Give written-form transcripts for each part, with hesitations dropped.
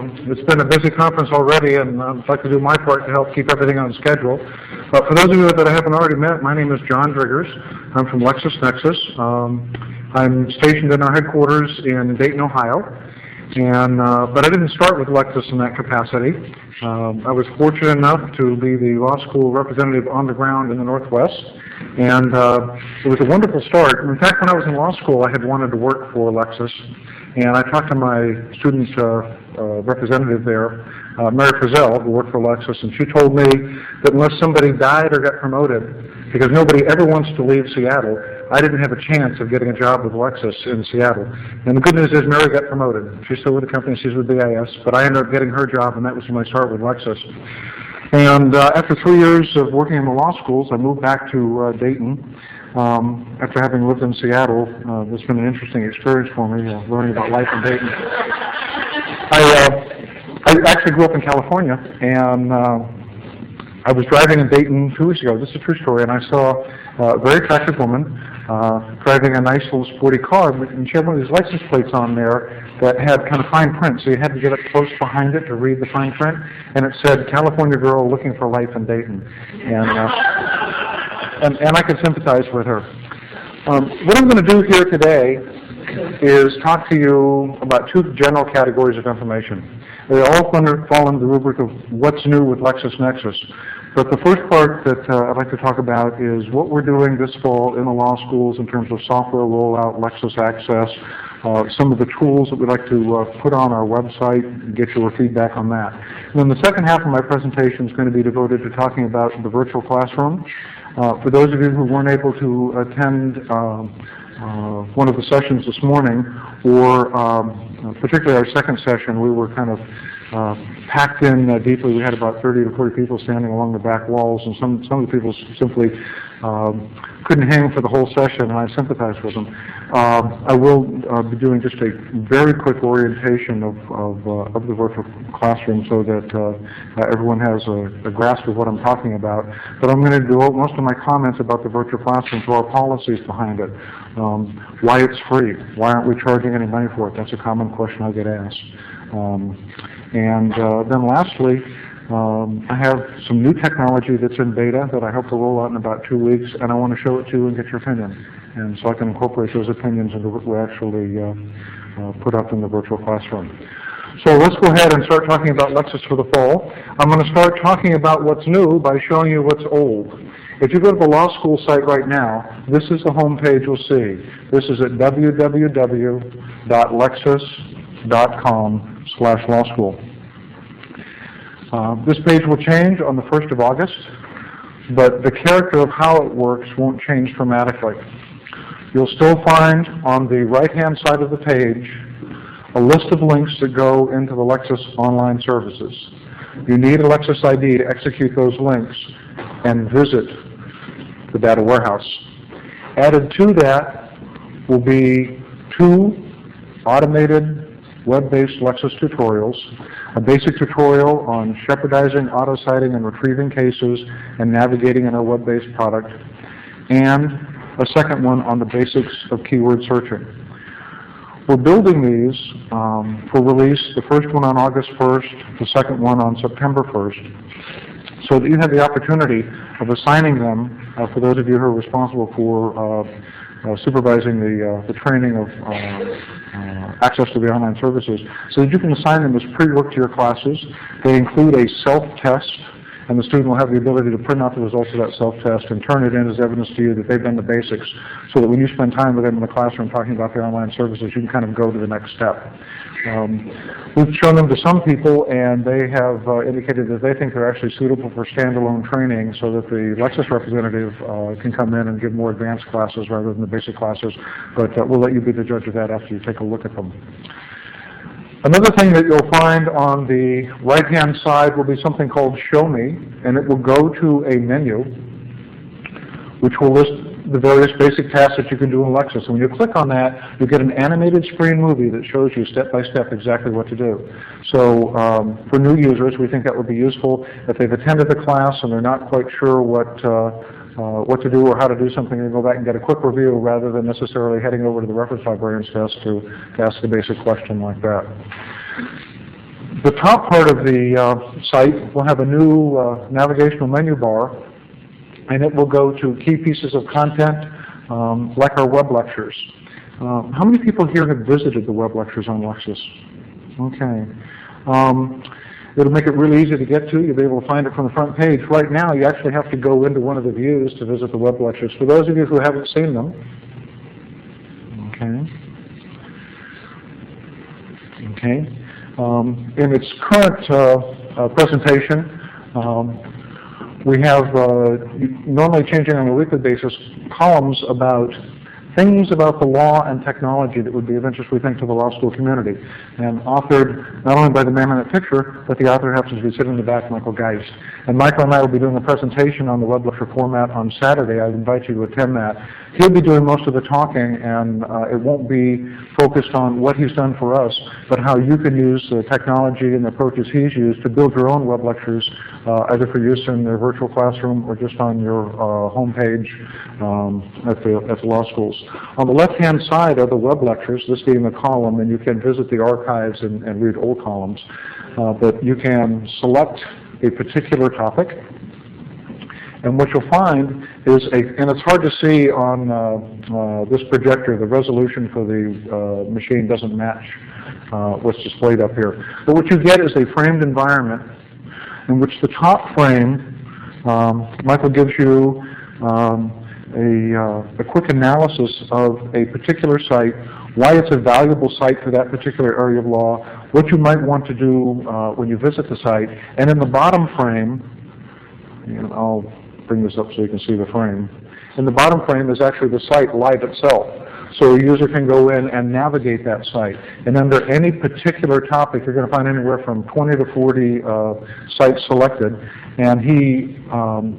It's been a busy conference already, and I'd like to do my part to help keep everything on schedule. For those of you that I haven't already met, my name is John Driggers. I'm from Lexis-Nexis. I'm stationed in our headquarters in Dayton, Ohio. But I didn't start with Lexis in that capacity. I was fortunate enough to be the law school representative on the ground in the Northwest. And it was a wonderful start. In fact, when I was in law school, I had wanted to work for Lexis. And I talked to my student representative there, Mary Frizzell, who worked for Lexis, and she told me that unless somebody died or got promoted, because nobody ever wants to leave Seattle, I didn't have a chance of getting a job with Lexis in Seattle. And the good news is Mary got promoted. She's still with the company, she's with BIS, but I ended up getting her job, and that was my start with Lexis. And after 3 years of working in the law schools, I moved back to Dayton. After having lived in Seattle, it's been an interesting experience for me, learning about life in Dayton. I actually grew up in California, and I was driving in Dayton 2 weeks ago. This is a true story, and I saw a very attractive woman driving a nice little sporty car, and she had one of these license plates on there that had kind of fine print, so you had to get up close behind it to read the fine print, and it said, "California girl looking for life in Dayton." And I could sympathize with her. What I'm going to do here today is talk to you about two general categories of information. They all fall under the rubric of what's new with Lexis-Nexis. But the first part that I'd like to talk about is what we're doing this fall in the law schools in terms of software rollout, Lexis Access, some of the tools that we'd like to put on our website, and get your feedback on that. And then the second half of my presentation is going to be devoted to talking about the virtual classroom. For those of you who weren't able to attend one of the sessions this morning, or particularly our second session, we were kind of packed in deeply. We had about 30 to 40 people standing along the back walls, and some of the people simply couldn't hang for the whole session, and I sympathize with them. I will be doing just a very quick orientation of the virtual classroom so that everyone has a grasp of what I'm talking about. But I'm going to do most of my comments about the virtual classroom to our policies behind it. Why it's free. Why aren't we charging any money for it? That's a common question I get asked. Then lastly, I have some new technology that's in beta that I hope to roll out in about 2 weeks, and I want to show it to you and get your opinion. And so I can incorporate those opinions into what we actually put up in the virtual classroom. So let's go ahead and start talking about Lexis for the fall. I'm going to start talking about what's new by showing you what's old. If you go to the law school site right now, this is the home page you'll see. This is at www.lexis.com/law school. This page will change on the 1st of August, but the character of how it works won't change dramatically. You'll still find on the right-hand side of the page a list of links that go into the Lexis online services. You need a Lexis ID to execute those links and visit the data warehouse. Added to that will be 2 automated web-based Lexis tutorials, a basic tutorial on shepherdizing, auto-citing, and retrieving cases and navigating in our web-based product, and a second one on the basics of keyword searching. We're building these for release, the first one on August 1st, the second one on September 1st, so that you have the opportunity of assigning them, for those of you who are responsible for supervising the training of access to the online services, so that you can assign them as pre-work to your classes. They include a self-test, and the student will have the ability to print out the results of that self-test and turn it in as evidence to you that they've done the basics, so that when you spend time with them in the classroom talking about their online services, you can kind of go to the next step. We've shown them to some people, and they have indicated that they think they're actually suitable for standalone training, so that the Lexis representative can come in and give more advanced classes rather than the basic classes. But we'll let you be the judge of that after you take a look at them. Another thing that you'll find on the right-hand side will be something called Show Me, and it will go to a menu which will list the various basic tasks that you can do in Lexis. And when you click on that, you get an animated screen movie that shows you step-by-step exactly what to do. So for new users, we think that would be useful. If they've attended the class and they're not quite sure what to do or how to do something, and go back and get a quick review rather than necessarily heading over to the reference librarian's desk to ask a basic question like that. The top part of the site will have a new navigational menu bar, and it will go to key pieces of content like our web lectures. How many people here have visited the web lectures on Lexis? Okay. It'll make it really easy to get to. You'll be able to find it from the front page. Right now, you actually have to go into one of the views to visit the web lectures. For those of you who haven't seen them, in its current presentation, we have, normally changing on a weekly basis, columns about things about the law and technology that would be of interest, we think, to the law school community. And authored not only by the man in that picture, but the author happens to be sitting in the back, Michael Geist. And Michael and I will be doing a presentation on the web lecture format on Saturday. I invite you to attend that. He'll be doing most of the talking, and it won't be focused on what he's done for us, but how you can use the technology and the approaches he's used to build your own web lectures, either for use in the virtual classroom or just on your home page at the law schools. On the left-hand side are the web lectures, this being a column, and you can visit the archives and read old columns. But you can select a particular topic, and what you'll find is and it's hard to see on this projector, the resolution for the machine doesn't match what's displayed up here. But what you get is a framed environment in which the top frame, Michael gives you a quick analysis of a particular site, why it's a valuable site for that particular area of law, what you might want to do when you visit the site, and in the bottom frame, and I'll bring this up so you can see the frame, in the bottom frame is actually the site live itself. So a user can go in and navigate that site. And under any particular topic, you're going to find anywhere from 20 to 40 sites selected. And he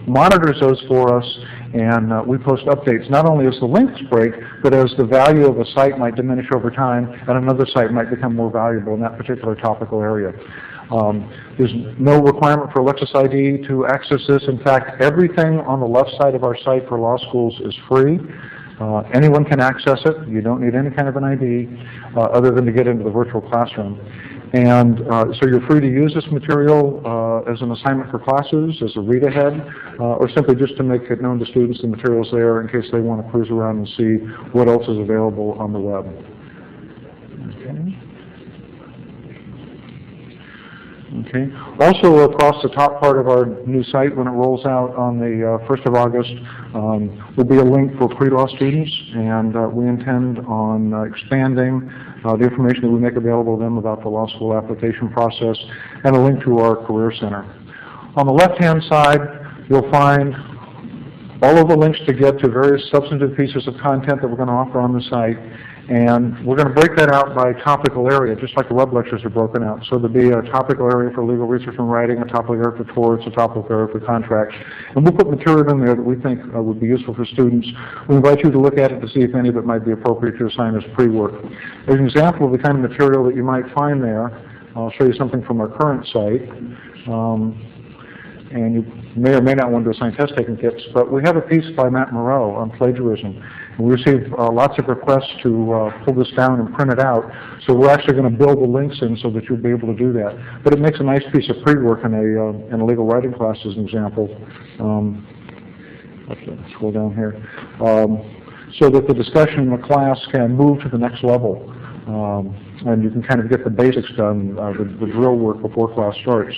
monitors those for us, and we post updates, not only as the links break, but as the value of a site might diminish over time, and another site might become more valuable in that particular topical area. There's no requirement for Lexis ID to access this. In fact, everything on the left side of our site for law schools is free. Anyone can access it. You don't need any kind of an ID other than to get into the virtual classroom. And so you're free to use this material as an assignment for classes, as a read-ahead, or simply just to make it known to students the material's there in case they want to cruise around and see what else is available on the web. Okay. Also, across the top part of our new site, when it rolls out on the 1st of August, will be a link for pre-law students, and we intend on expanding the information that we make available to them about the law school application process, and a link to our Career Center. On the left-hand side, you'll find all of the links to get to various substantive pieces of content that we're going to offer on the site. And we're going to break that out by topical area, just like the web lectures are broken out. So there'll be a topical area for legal research and writing, a topical area for torts, a topical area for contracts. And we'll put material in there that we think would be useful for students. We invite you to look at it to see if any of it might be appropriate to assign as pre-work. As an example of the kind of material that you might find there, I'll show you something from our current site. And you may or may not want to assign test-taking kits, but we have a piece by Matt Moreau on plagiarism. And we received lots of requests to pull this down and print it out, so we're actually going to build the links in so that you'll be able to do that. But it makes a nice piece of pre-work in a legal writing class, as an example. Let's scroll down here. So that the discussion in the class can move to the next level. And you can kind of get the basics done, the drill work before class starts.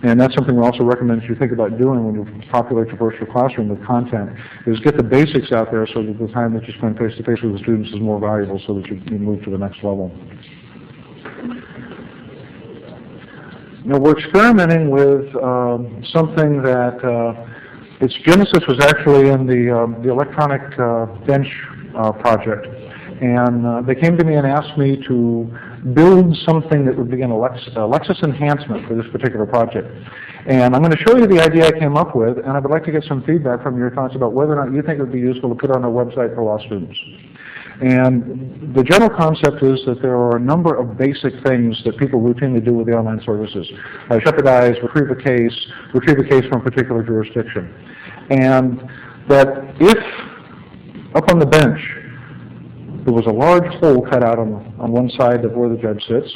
And that's something we also recommend you think about doing when you populate your virtual classroom with content, is get the basics out there so that the time that you spend face-to-face with the students is more valuable so that you move to the next level. Now we're experimenting with something that its genesis was actually in the electronic bench project. And they came to me and asked me to build something that would be an Lexis enhancement for this particular project. And I'm going to show you the idea I came up with, and I would like to get some feedback from your thoughts about whether or not you think it would be useful to put on our website for law students. And the general concept is that there are a number of basic things that people routinely do with the online services. Jeopardize, retrieve a case from a particular jurisdiction. And that if, up on the bench, there was a large hole cut out on one side of where the judge sits,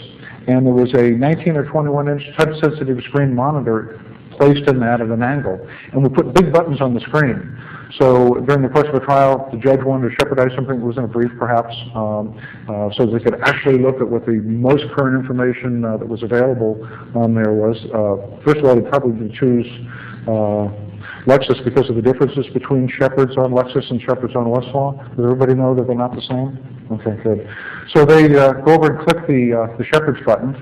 and there was a 19 or 21-inch touch-sensitive screen monitor placed in that at an angle. And we put big buttons on the screen. So during the course of a trial, the judge wanted to shepherdize something that was in a brief, perhaps, so they could actually look at what the most current information that was available on there was. First of all, they'd probably choose Lexis because of the differences between shepherds on Lexis and shepherds on Westlaw. Does everybody know that they're not the same? Okay, good. So they go over and click the shepherds button.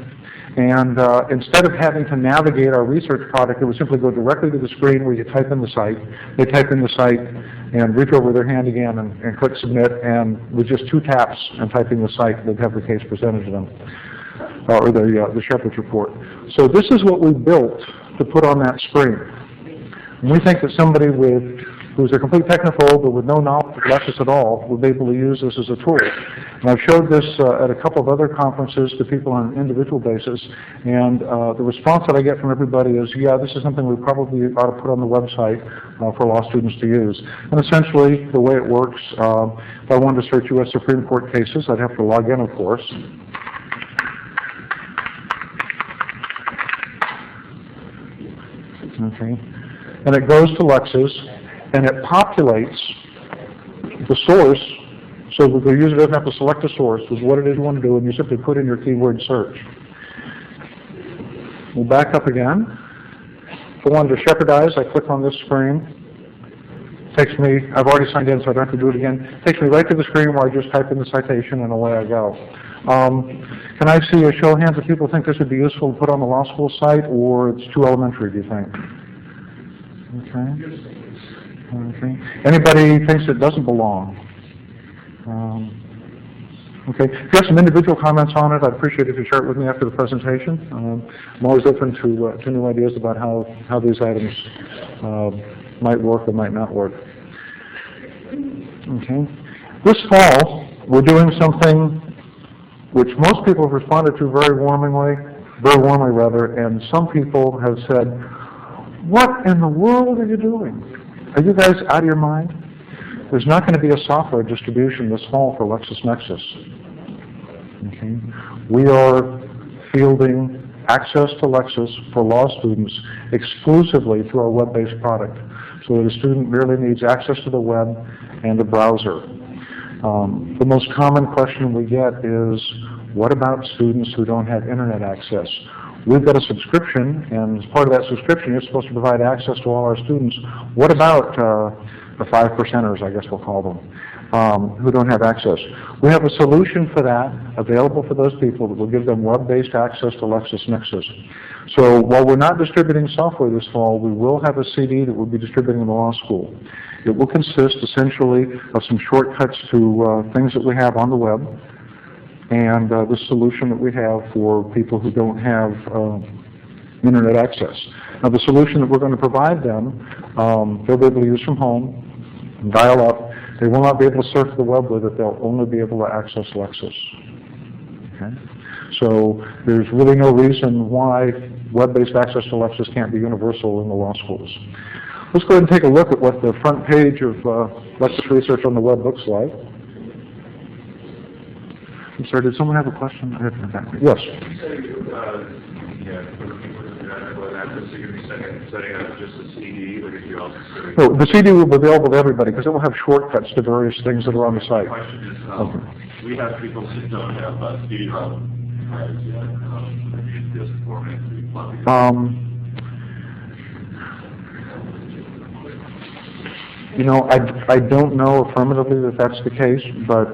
And instead of having to navigate our research product, it would simply go directly to the screen where you type in the site. They type in the site and reach over their hand again and click submit. And with just 2 taps and typing the site, they'd have the case presented to them, or the Shepherd's report. So this is what we built to put on that screen. And we think that somebody who's a complete technophobe but with no knowledge of Lexis at all would be able to use this as a tool. And I've showed this at a couple of other conferences to people on an individual basis, and the response that I get from everybody is, yeah, this is something we probably ought to put on the website for law students to use. And essentially, the way it works, if I wanted to search U.S. Supreme Court cases, I'd have to log in, of course. Okay. And it goes to Lexis, and it populates the source, so that the user doesn't have to select a source, with what it is you want to do, and you simply put in your keyword search. We'll back up again. If I wanted to shepherdize, I click on this screen. Takes me, I've already signed in, so I don't have to do it again. Takes me right to the screen where I just type in the citation, and away I go. Can I see a show of hands if people think this would be useful to put on the law school site, or it's too elementary, do you think? Okay. Okay. Anybody thinks it doesn't belong? Okay. If you have some individual comments on it, I'd appreciate it if you share it with me after the presentation. I'm always open to new ideas about how these items might work or might not work. Okay. This fall, we're doing something which most people have responded to very warmly, and some people have said, "What in the world are you doing? Are you guys out of your mind?" There's not going to be a software distribution this fall for Lexis-Nexis. Okay. We are fielding access to Lexis for law students exclusively through our web-based product. So that a student merely needs access to the web and a browser. The most common question we get is, what about students who don't have internet access? We've got a subscription, and as part of that subscription, you're supposed to provide access to all our students. What about the 5%ers, I guess we'll call them, who don't have access? We have a solution for that available for those people that will give them web-based access to Lexis-Nexis. So while we're not distributing software this fall, we will have a CD that we'll be distributing in the law school. It will consist essentially of some shortcuts to things that we have on the web, and the solution that we have for people who don't have internet access. Now the solution that we're going to provide them, they'll be able to use from home, dial up. They will not be able to surf the web with it. They'll only be able to access Lexis. Okay? So there's really no reason why web-based access to Lexis can't be universal in the law schools. Let's go ahead and take a look at what the front page of Lexis Research on the web looks like. I'm sorry, did someone have a question? Yes. No, the CD will be available to everybody because it will have shortcuts to various things that are on the site. Okay. We have people that don't have CD-ROM. You know, I don't know affirmatively that that's the case, but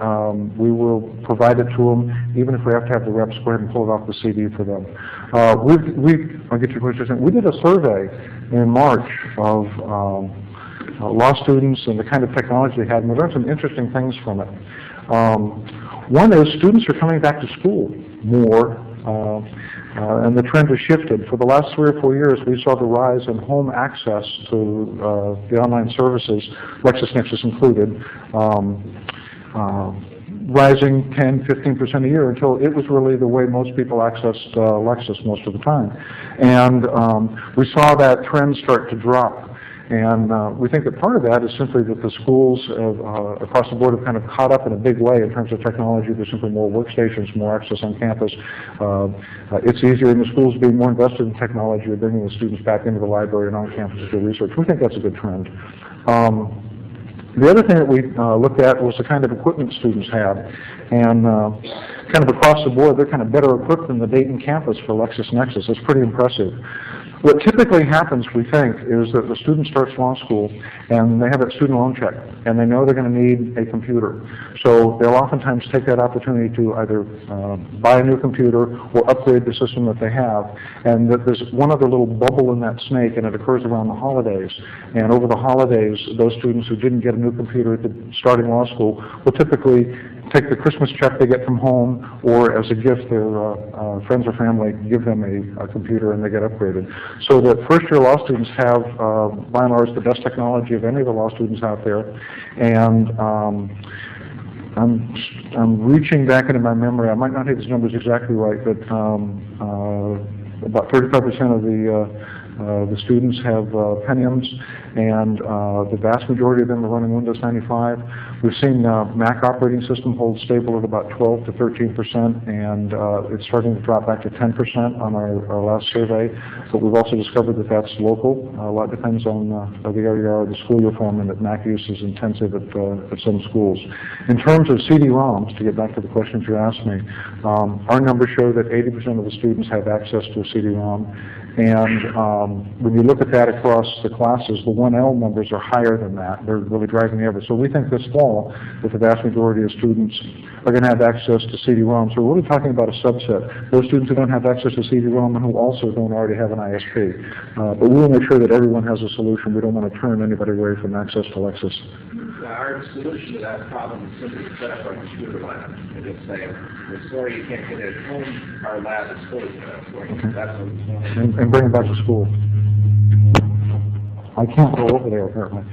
we will provide it to them, even if we have to have the reps go ahead and pull it off the CD for them. I'll get your question. We did a survey in March of law students and the kind of technology they had, and we learned some interesting things from it. One is students are coming back to school more, and the trend has shifted. For the last 3 or 4 years, we saw the rise in home access to the online services, Lexis-Nexis included, rising 10, 15% a year until it was really the way most people accessed Lexis most of the time. And we saw that trend start to drop. And we think that part of that is simply that the schools across the board have kind of caught up in a big way in terms of technology. There's simply more workstations, more access on campus. It's easier in the schools to be more invested in technology or bringing the students back into the library and on campus to do research. We think that's a good trend. The other thing that we looked at was the kind of equipment students had. And kind of across the board, they're kind of better equipped than the Dayton campus for Lexis-Nexis. It's pretty impressive. What typically happens, we think, is that the student starts law school and they have that student loan check, and they know they're going to need a computer. So they'll oftentimes take that opportunity to either buy a new computer or upgrade the system that they have. And that there's one other little bubble in that snake, and it occurs around the holidays. And over the holidays, those students who didn't get a new computer at the starting law school will typically take the Christmas check they get from home, or as a gift, their friends or family give them a computer and they get upgraded. So that first-year law students have, by and large, the best technology of any of the law students out there. And I'm reaching back into my memory. I might not have these numbers exactly right, but about 35% of the students have Pentiums, and the vast majority of them are running Windows 95. We've seen Mac operating system hold stable at about 12 to 13%, and it's starting to drop back to 10% on our last survey. But we've also discovered that that's local. A lot depends on the area or the school you're from, and that Mac use is intensive at some schools. In terms of CD-ROMs, to get back to the questions you asked me, our numbers show that 80% of the students have access to a CD-ROM. And when you look at that across the classes, the 1L numbers are higher than that. They're really driving the average. So we think this fall that the vast majority of students are going to have access to CD-ROM. So we're really talking about a subset. Those students who don't have access to CD-ROM and who also don't already have an ISP. But we will make sure that everyone has a solution. We don't want to turn anybody away from access to Lexis. Our solution to that problem is simply to set up our computer lab and just say, we're sorry you can't get it at home, our lab is fully set up for you. Okay. That's what we want. And bring them back to school. I can't go over there apparently.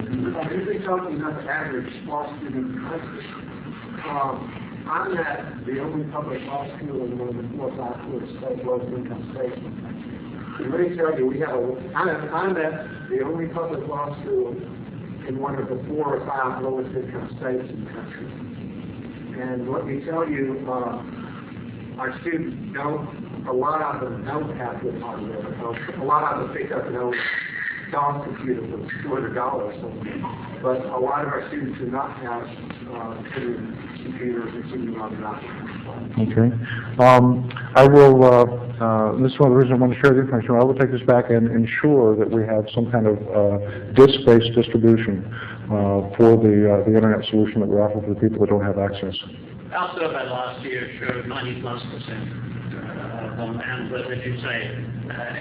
You've been talking about the average law student in high school. I'm at the only public law school in one of the 4 or 5 schools that was income statement. And let me tell you, I'm at the only public law school in one of the 4 or 5 lowest income states in the country. And let me tell you, our students a lot of them don't have good hardware. A lot of them pick up an old DOS computer for $200 or something. But a lot of our students do not have computers and CD-ROM not. Okay. I will, this is one of the reasons I want to share the information. I will take this back and ensure that we have some kind of disk-based distribution for the internet solution that we offer for the people that don't have access. Our survey last year showed 90+% of them, and as you say,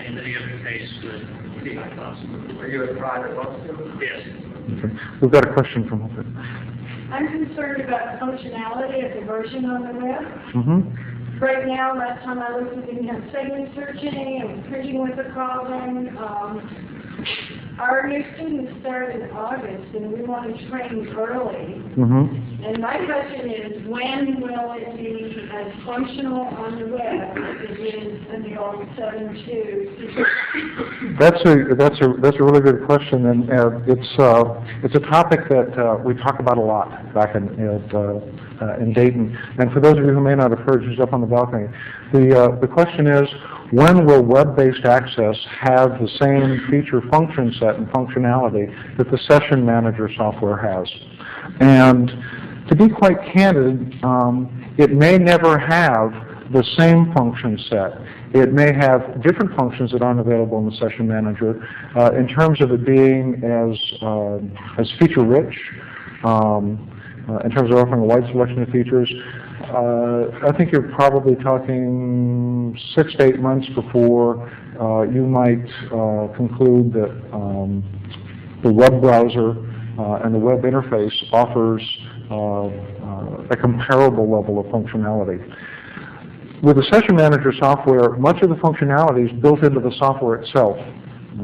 in the other case, the high class. Are you a private law school? Yes. Okay. We've got a question from I'm concerned about functionality of the version on the web. Mm-hmm. Right now, last time I looked, we didn't have segment searching, and printing was a problem. Our new students start in August, and we want to train early. Mm-hmm. And my question is, when will it be as functional on the web as it is in the old 7.2? That's a really good question, and it's a topic that we talk about a lot back in Dayton. And for those of you who may not have heard, who's up on the balcony, the question is, when will web-based access have the same feature function set and functionality that the session manager software has? And to be quite candid, it may never have the same function set. It may have different functions that aren't available in the session manager in terms of it being as feature-rich, in terms of offering a wide selection of features. I think you're probably talking 6 to 8 months before you might conclude that the web browser and the web interface offers a comparable level of functionality. With the session manager software, much of the functionality is built into the software itself.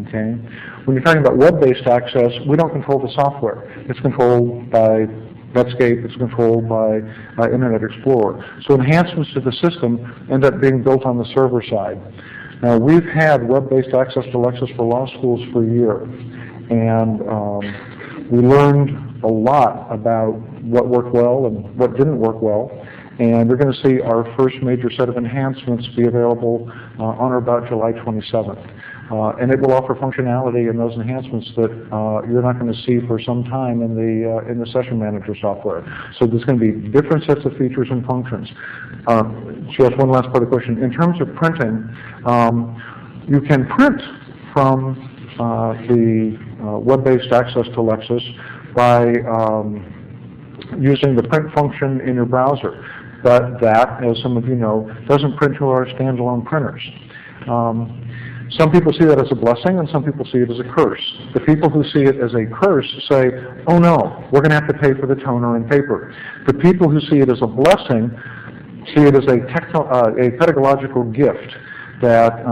Okay? When you're talking about web-based access, we don't control the software. It's controlled by Netscape, it's controlled by Internet Explorer. So enhancements to the system end up being built on the server side. Now, we've had web-based access to Lexis for law schools for a year. and we learned a lot about what worked well and what didn't work well. And we're going to see our first major set of enhancements be available on or about July 27th. And it will offer functionality in those enhancements that you're not going to see for some time in the Session Manager software. So there's going to be different sets of features and functions. She asked one last part of the question. In terms of printing, you can print from the web-based access to Lexis by using the print function in your browser. But that, as some of you know, doesn't print to our standalone printers. Some people see that as a blessing, and some people see it as a curse. The people who see it as a curse say, oh no, we're going to have to pay for the toner and paper. The people who see it as a blessing see it as a pedagogical gift that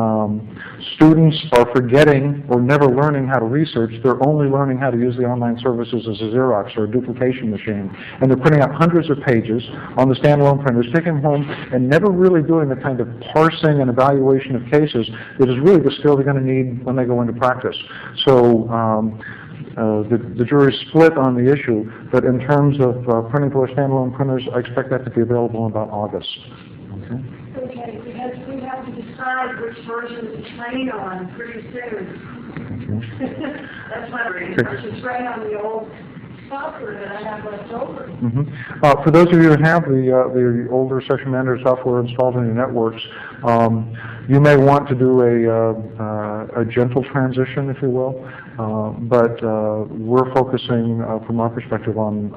students are forgetting or never learning how to research. They're only learning how to use the online services as a Xerox or a duplication machine. And they're printing out hundreds of pages on the standalone printers, taking them home, and never really doing the kind of parsing and evaluation of cases that is really the skill they're going to need when they go into practice. So the jury's split on the issue, but in terms of printing to our standalone printers, I expect that to be available in about August. Okay, because we have to decide which version to train on pretty soon. That's my reason. I should train on the old software that I have left over. For those of you who have the older Session Manager software installed in your networks, you may want to do a gentle transition, if you will. But we're focusing, from our perspective, on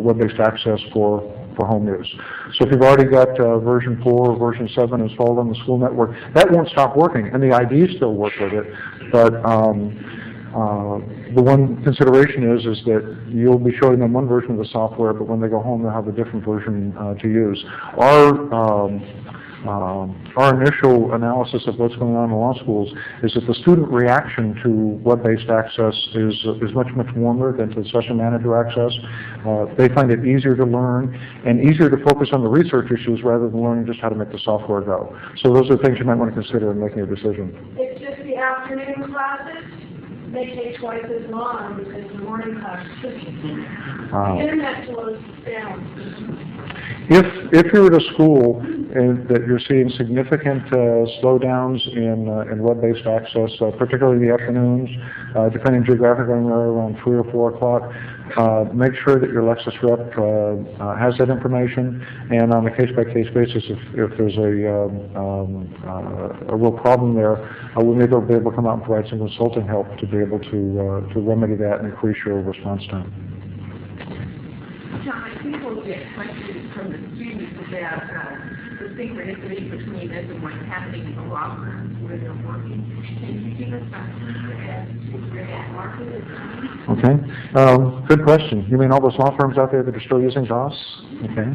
web-based access for home use. So if you've already got version 4 or version 7 installed on the school network, that won't stop working, and the IDs still work with it. But the one consideration is that you'll be showing them one version of the software, but when they go home, they'll have a different version to use. Our initial analysis of what's going on in law schools is that the student reaction to web-based access is much, much warmer than to Session Manager access. They find it easier to learn and easier to focus on the research issues rather than learning just how to make the software go. So those are things you might want to consider in making a decision. It's just the afternoon classes. They take twice as long because the morning classes. The internet slows down. If you're at a school and that you're seeing significant slowdowns in web-based access, particularly in the afternoons, depending geographically on around 3 or 4 o'clock, make sure that your Lexis rep has that information, and on a case-by-case basis, if there's a real problem there, we may be able to come out and provide some consulting help to be able to remedy that and increase your response time. John, I think we'll get questions from the students about the synchronicity between this and what's happening in the law firms where they're working. Can you give us where that market is? Okay. Good question. You mean all those law firms out there that are still using DOS? Okay.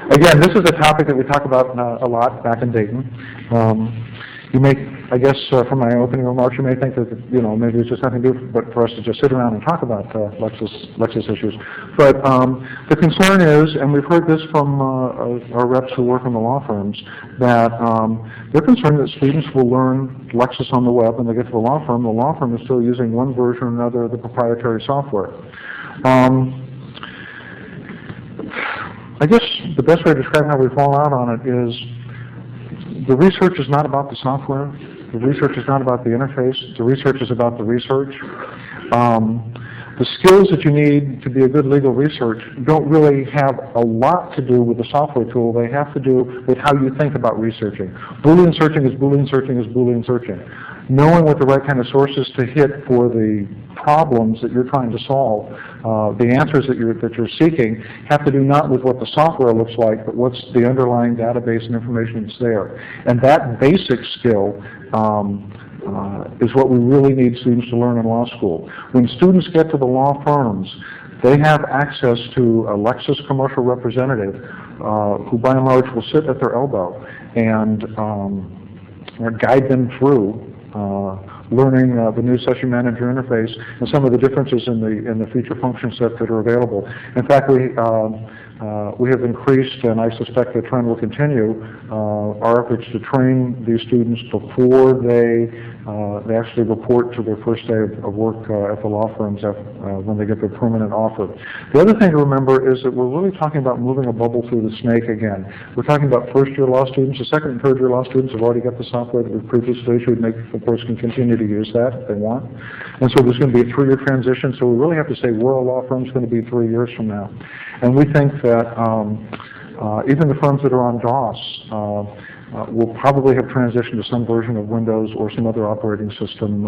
Again, this is a topic that we talk about a lot back in Dayton. You may, I guess, from my opening remarks, you may think that maybe it's just nothing to do but for us to just sit around and talk about Lexis issues. But the concern is, and we've heard this from our reps who work in the law firms, that they're concerned that students will learn Lexis on the web when they get to the law firm is still using one version or another of the proprietary software. I guess the best way to describe how we fall out on it is the research is not about the software. The research is not about the interface. The research is about the research. The skills that you need to be a good legal research don't really have a lot to do with the software tool. They have to do with how you think about researching. Boolean searching is Boolean searching is Boolean searching. Knowing what the right kind of sources to hit for the problems that you're trying to solve, the answers that you're seeking, have to do not with what the software looks like, but what's the underlying database and information that's there. And that basic skill is what we really need students to learn in law school. When students get to the law firms, they have access to a Lexis commercial representative who by and large will sit at their elbow and guide them through learning the new Session Manager interface and some of the differences in the feature function set that are available. In fact, we have increased, and I suspect the trend will continue, our efforts to train these students before they actually report to their first day of work at the law firms when they get their permanent offer. The other thing to remember is that we're really talking about moving a bubble through the snake again. We're talking about first-year law students. The second and third-year law students have already got the software that we've previously issued, and they, of course, can continue to use that if they want. And so there's going to be a 3-year transition, so we really have to say where a law firm is going to be 3 years from now. And we think that even the firms that are on DOS will probably have transitioned to some version of Windows or some other operating system.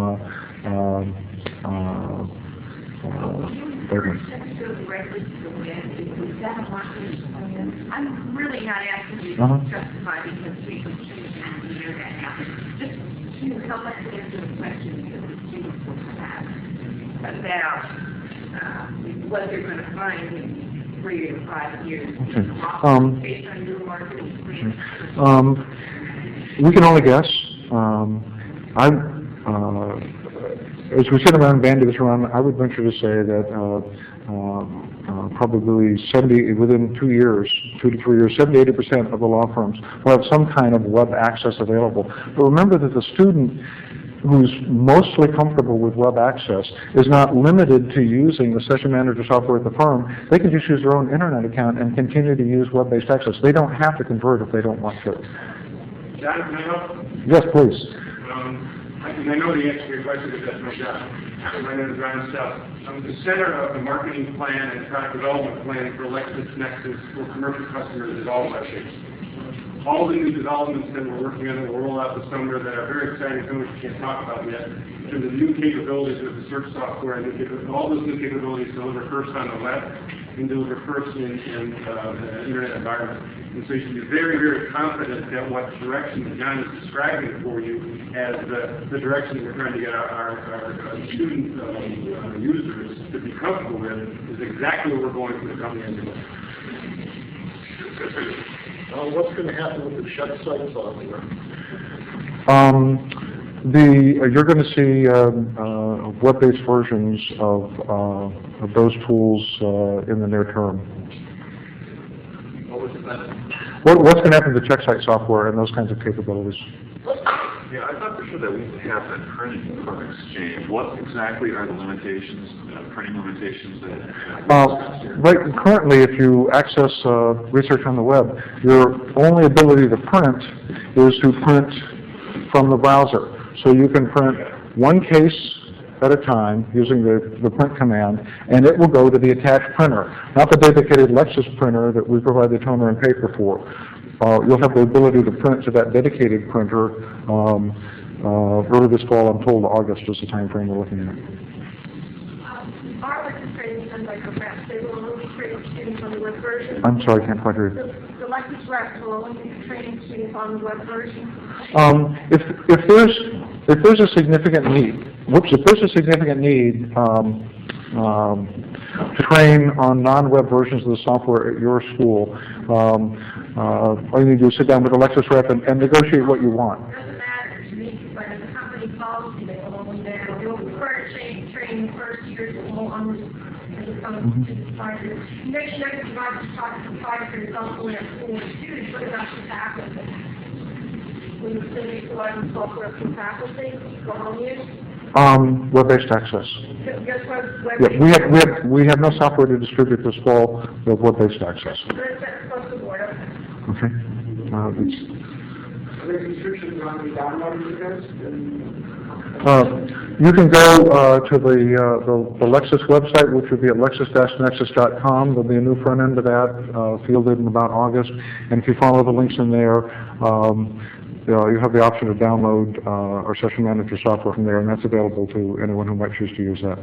I'm really not asking you to justify because we can choose and hear that happen. Just to help us answer the question that the students will have about what they're going to find in 3 to 5 years based on your marketing plan. We can only guess. As we sit around and bandy this around, I would venture to say that probably within 2 years, 2 to 3 years, 70–80% of the law firms will have some kind of web access available. But remember that the student who's mostly comfortable with web access is not limited to using the session manager software at the firm. They can just use their own internet account and continue to use web-based access. They don't have to convert if they don't want to. John, can I help? Yes, please. I know the answer to your question because that's my job. My name is Ryan Stubb. I'm the center of the marketing plan and product development plan for Lexis-Nexis for commercial customers is all web-based. All the new developments that we're working on that will roll out this summer that are very exciting, some of which we can't talk about yet, in terms of new capabilities with the search software, and all those new capabilities deliver first on the web and deliver first in an internet environment. And so you should be very, very confident that what direction John is describing for you as the direction we're trying to get our student users to be comfortable with is exactly what we're going for the company anyway. What's going to happen with the shut site software? You're going to see web-based versions of those tools in the near term. What's going to happen to the check site software and those kinds of capabilities? Yeah, I thought for sure that we would have that printing from Exchange. What exactly are the limitations, printing limitations that? Right. Currently, if you access research on the web, your only ability to print is to print from the browser. So you can print one case at a time using the print command, and it will go to the attached printer, not the dedicated Lexis printer that we provide the toner and paper for. You'll have the ability to print to that dedicated printer early this fall. I'm told August is the time frame we're looking at. Our Lexis training and micrographs, they will only train students on the web version. I'm sorry, I can't quite hear you. The Lexis reps will only be training students on the web version. If there's a significant need, to train on non-web versions of the software at your school, all you need to do is sit down with the Lexis rep and negotiate what you want. It doesn't matter to me, but as a company policy, they will only prefer training the first year to go on as opposed to the 5 years. You make sure that you provide the proprietary software for the students, but about the faculty. When you say you provide the software for faculty, go home use? Web-based access. Guess what? Yeah, we have no software to distribute this fall with web-based access. Across the board, okay. Okay. Are there restrictions on the downloading of this? You can go to the Lexis website, which would be at lexis-nexis.com. There'll be a new front end to that, fielded in about August. And if you follow the links in there, you have the option to download our session manager software from there, and that's available to anyone who might choose to use that.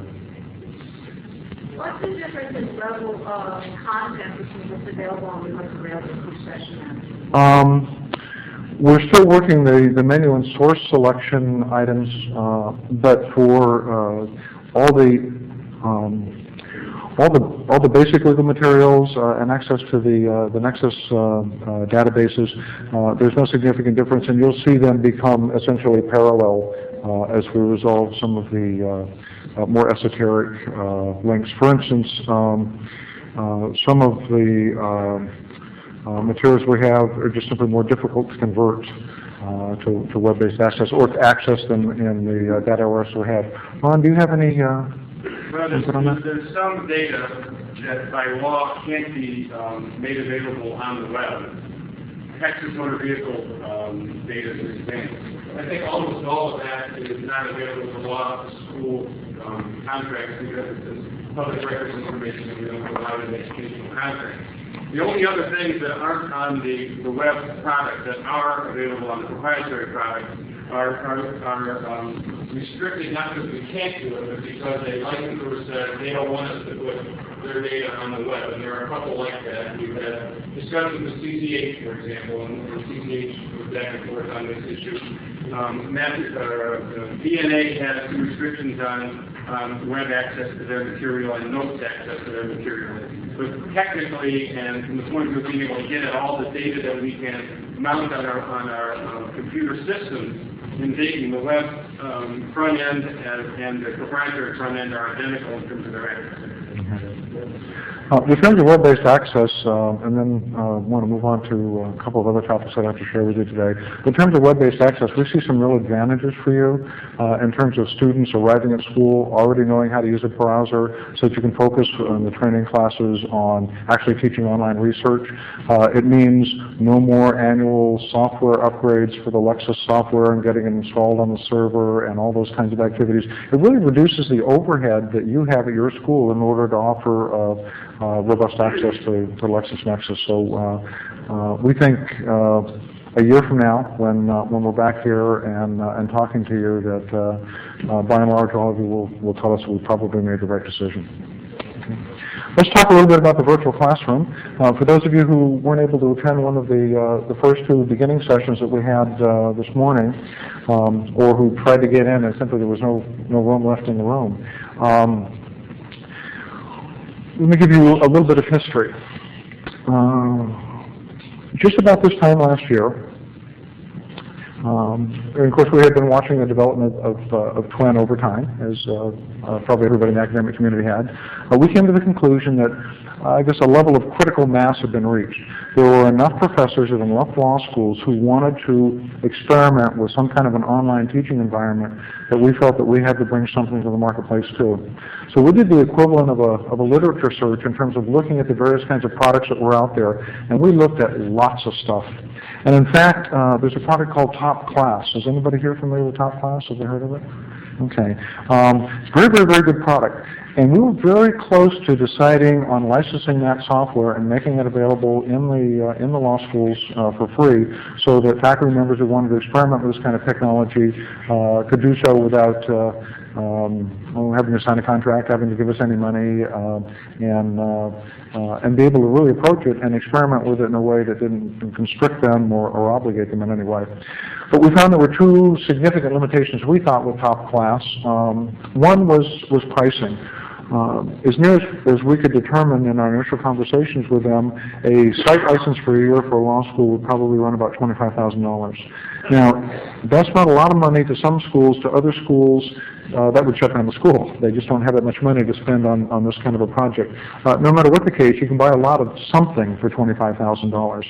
What's the difference in level of content between what's available and what's available for session manager? We're still working the menu and source selection items, but for all the basic legal materials and access to the Nexis databases, there's no significant difference, and you'll see them become essentially parallel as we resolve some of the more esoteric links. For instance, some of the materials we have are just simply more difficult to convert to web-based access or to access them in the data OS we have. Ron, do you have any Well, input on that? there's some data that by law can't be made available on the web. Texas motor vehicle data, for example. I think almost all of that is not available for law school contracts because it's public records information that we don't provide in educational contracts. The only other things that aren't on the web product that are available on the proprietary product are restricted not because we can't do it, but because a licensor said they don't want us to put their data on the web. And there are a couple like that. We've had discussions with CCH, for example, and CCH was back and forth on this issue. DNA has some restrictions on web access to their material and notes access to their material. But technically, and from the point of view of being able to get at all the data that we can mount on our computer systems, in dating the web front end and the proprietary front end are identical in terms of their access. In terms of web-based access, and then I want to move on to a couple of other topics I'd like to share with you today. In terms of web-based access, we see some real advantages for you in terms of students arriving at school already knowing how to use a browser so that you can focus on the training classes on actually teaching online research. It means no more annual software upgrades for the Lexis software and getting it installed on the server and all those kinds of activities. It really reduces the overhead that you have at your school in order to offer robust access to Lexis-Nexis. So we think a year from now, when we're back here and talking to you, that by and large all of you will tell us we probably made the right decision. Let's talk a little bit about the virtual classroom. For those of you who weren't able to attend one of the first two beginning sessions that we had this morning, or who tried to get in and simply there was no room left in the room, let me give you a little bit of history. Just about this time last year, and of course we had been watching the development of TWIN over time, as probably everybody in the academic community had. We came to the conclusion that I guess a level of critical mass had been reached. There were enough professors at enough law schools who wanted to experiment with some kind of an online teaching environment that we felt that we had to bring something to the marketplace too. So we did the equivalent of a literature search in terms of looking at the various kinds of products that were out there, and we looked at lots of stuff. And in fact, there's a product called Top Class. Is anybody here familiar with Top Class? Have you heard of it? Okay. It's a very, very, very good product. And we were very close to deciding on licensing that software and making it available in the law schools for free, so that faculty members who wanted to experiment with this kind of technology could do so without having to sign a contract, having to give us any money, and be able to really approach it and experiment with it in a way that didn't constrict them or obligate them in any way. But we found there were two significant limitations we thought with Top Class. One was pricing. As near as we could determine in our initial conversations with them, a site license for a year for a law school would probably run about $25,000. Now, that's not a lot of money to some schools. To other schools, that would shut down the school. They just don't have that much money to spend on this kind of a project. No matter what the case, you can buy a lot of something for $25,000.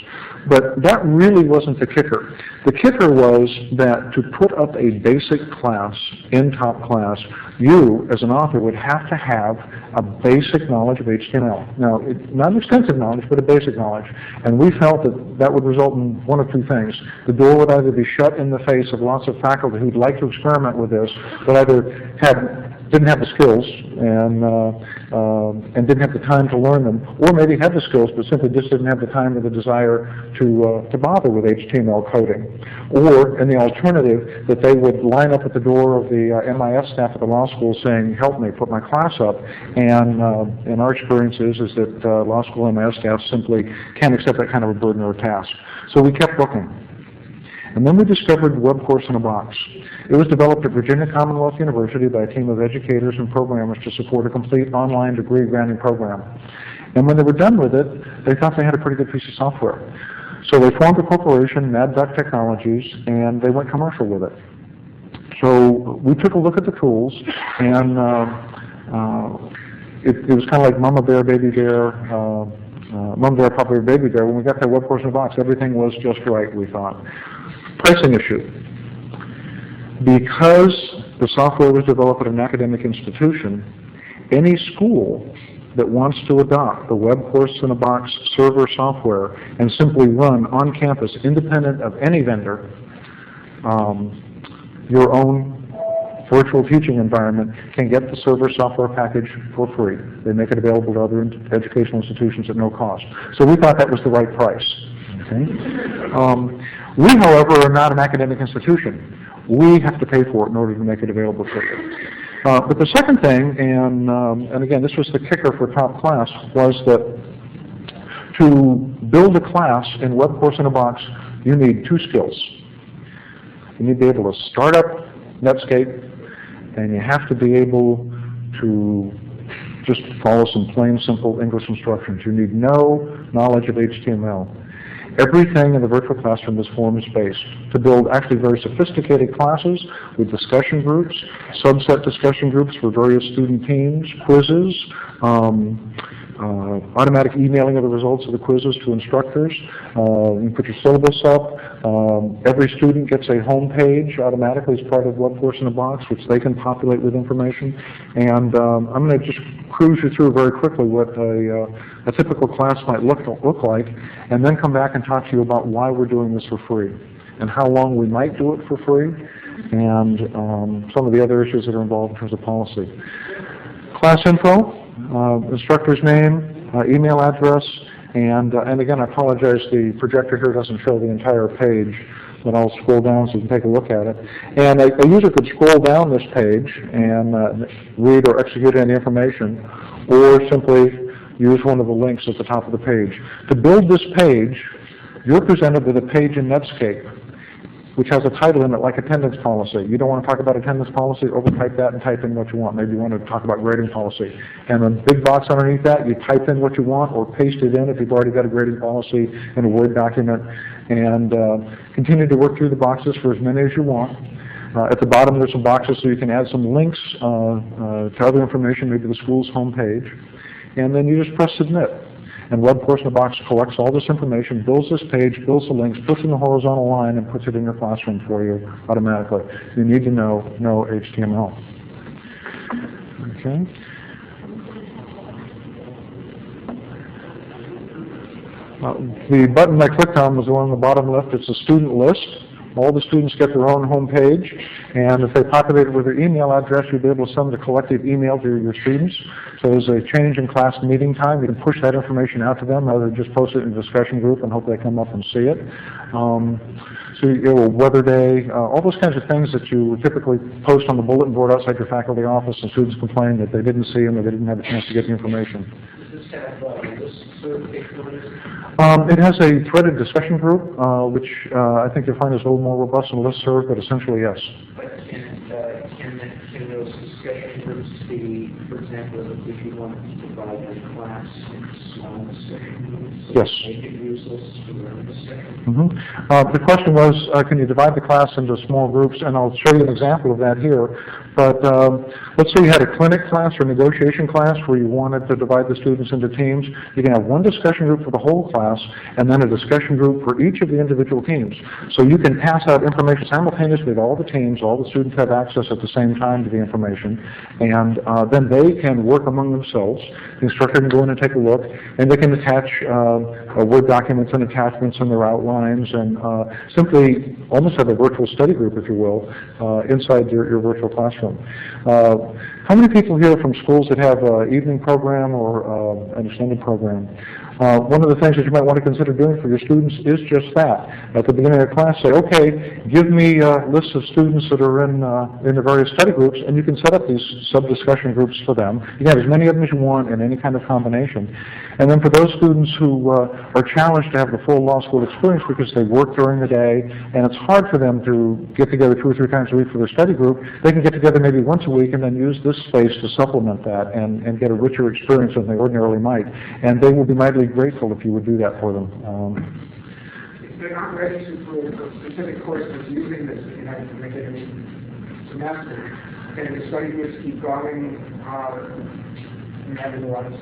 But that really wasn't the kicker. The kicker was that to put up a basic class in Top Class, you, as an author, would have to have a basic knowledge of HTML. Now, not an extensive knowledge, but a basic knowledge. And we felt that would result in one of two things. The door would either be shut in the face of lots of faculty who'd like to experiment with this, but either didn't have the skills and didn't have the time to learn them, or maybe had the skills but simply just didn't have the time or the desire to bother with HTML coding. Or, in the alternative, that they would line up at the door of the MIS staff at the law school saying, "Help me put my class up." And our experience is that law school MIS staff simply can't accept that kind of a burden or a task. So we kept looking. And then we discovered Web Course in a Box. It was developed at Virginia Commonwealth University by a team of educators and programmers to support a complete online degree-granting program. And when they were done with it, they thought they had a pretty good piece of software. So they formed a corporation, Mad Duck Technologies, and they went commercial with it. So we took a look at the tools, and it was kind of like Mama Bear, Baby Bear, Mama Bear, Papa Bear, Baby Bear. When we got that web course in a box, everything was just right, we thought. Pricing issue. Because the software was developed at an academic institution, any school that wants to adopt the web course in a box server software and simply run on campus, independent of any vendor, your own virtual teaching environment, can get the server software package for free. They make it available to other educational institutions at no cost. So we thought that was the right price. Okay? We, however, are not an academic institution. We have to pay for it in order to make it available to you. But the second thing, and again, this was the kicker for top class, was that to build a class in web course in a box, you need two skills. You need to be able to start up Netscape, and you have to be able to just follow some plain, simple English instructions. You need no knowledge of HTML. Everything in the virtual classroom is forms-based to build actually very sophisticated classes with discussion groups, subset discussion groups for various student teams, quizzes, automatic emailing of the results of the quizzes to instructors. You put your syllabus up. Every student gets a home page automatically as part of Web Course in a Box, which they can populate with information. And I'm going to just cruise you through very quickly what a typical class might look like, and then come back and talk to you about why we're doing this for free, and how long we might do it for free, and some of the other issues that are involved in terms of policy. Class info. Instructor's name, email address, and again, I apologize, the projector here doesn't show the entire page, but I'll scroll down so you can take a look at it. And a user could scroll down this page and read or execute any information, or simply use one of the links at the top of the page. To build this page, you're presented with a page in Netscape, which has a title in it like attendance policy. You don't want to talk about attendance policy, overtype that and type in what you want. Maybe you want to talk about grading policy. And a big box underneath that, you type in what you want or paste it in if you've already got a grading policy in a Word document, and continue to work through the boxes for as many as you want. At the bottom there's some boxes so you can add some links to other information, maybe the school's homepage. And then you just press submit. And Web Course in a Box collects all this information, builds this page, builds the links, puts it in a horizontal line, and puts it in your classroom for you automatically. You need to know HTML. Okay. The button I clicked on was the one on the bottom left. It's a student list. All the students get their own home page, and if they populate it with their email address, you'll be able to send a collective email to your students. So there's a change in class meeting time. You can push that information out to them, rather than just post it in a discussion group and hope they come up and see it. So weather day, all those kinds of things that you would typically post on the bulletin board outside your faculty office, and students complain that they didn't see them or they didn't have a chance to get the information. Does this have list capabilities? It has a threaded discussion group, which I think you'll find is a little more robust than listserv, but essentially yes. But can those discussion groups be, for example, if you want to divide a class into small discussion groups, yes. Make it useless for their discussion? Mm-hmm. The question was, can you divide the class into small groups? And I'll show you an example of that here. But let's say you had a clinic class or negotiation class where you wanted to divide the students into teams. You can have one discussion group for the whole class, and then a discussion group for each of the individual teams. So you can pass out information simultaneously to all the teams. All the students have access at the same time to the information, and then they can work among themselves. The instructor can go in and take a look, and they can attach Word documents and attachments and their outlines, and simply almost have a virtual study group, if you will, inside your virtual classroom. How many people here from schools that have an evening program or an extended program? One of the things that you might want to consider doing for your students is just that. At the beginning of the class, say, okay, give me lists of students that are in the various study groups, and you can set up these sub-discussion groups for them. You can have as many of them as you want in any kind of combination. And then for those students who are challenged to have the full law school experience because they work during the day, and it's hard for them to get together 2 or 3 times a week for their study group, they can get together maybe once a week and then use this space to supplement that and get a richer experience than they ordinarily might. And they will be mightily grateful if you would do that for them. If they're not registered for a specific course that's using this, you have to make it a semester, and the study groups keep going and have the rights.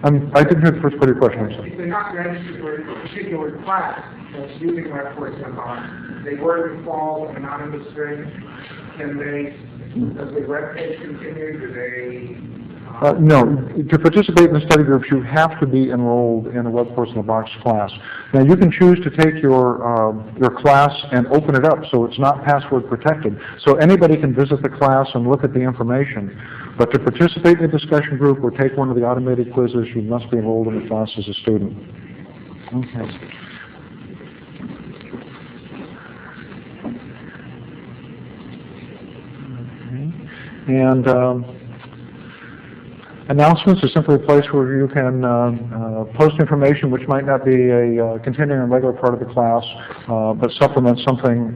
I didn't hear the first part of your question. I'm sorry. If they're not registered for a particular class that's using webcourse inbox, they were in the fall and not in the spring, can they, does the web page continue? Do they? No, to participate in the study groups, you have to be enrolled in a Web Course in a Box class. Now, you can choose to take your class and open it up so it's not password protected. So anybody can visit the class and look at the information. But to participate in the discussion group or take one of the automated quizzes, you must be enrolled in the class as a student. Okay. And announcements is simply a place where you can post information which might not be a continuing and regular part of the class, but supplement something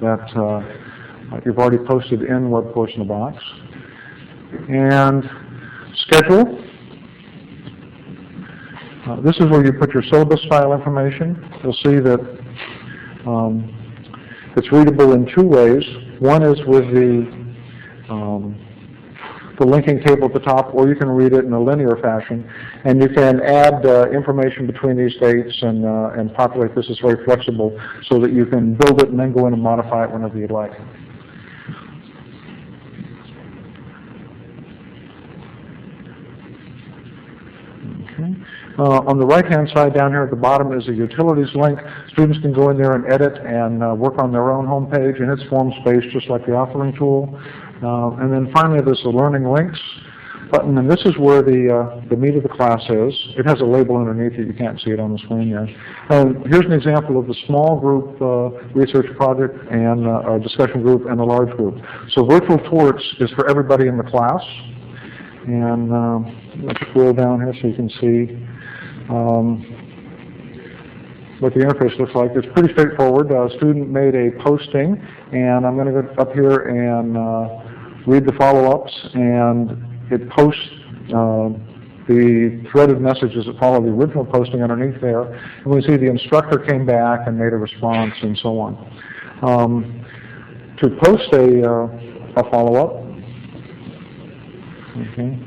that you've already posted in Web Course in a Box. And schedule. This is where you put your syllabus style information. You'll see that it's readable in two ways. One is with the linking table at the top, or you can read it in a linear fashion, and you can add information between these dates and populate this. It's very flexible so that you can build it and then go in and modify it whenever you'd like. Okay. On the right-hand side down here at the bottom is a utilities link. Students can go in there and edit and work on their own home page, and it's form-based just like the authoring tool. And then finally there's the Learning Links button, and this is where the meat of the class is. It has a label underneath it. You can't see it on the screen yet. Here's an example of the small group research project and a discussion group and a large group. So Virtual Tours is for everybody in the class. And let's scroll down here so you can see what the interface looks like. It's pretty straightforward. A student made a posting, and I'm going to go up here and read the follow-ups, and it posts the threaded messages that follow the original posting underneath there. And we see the instructor came back and made a response and so on. To post a follow-up, okay,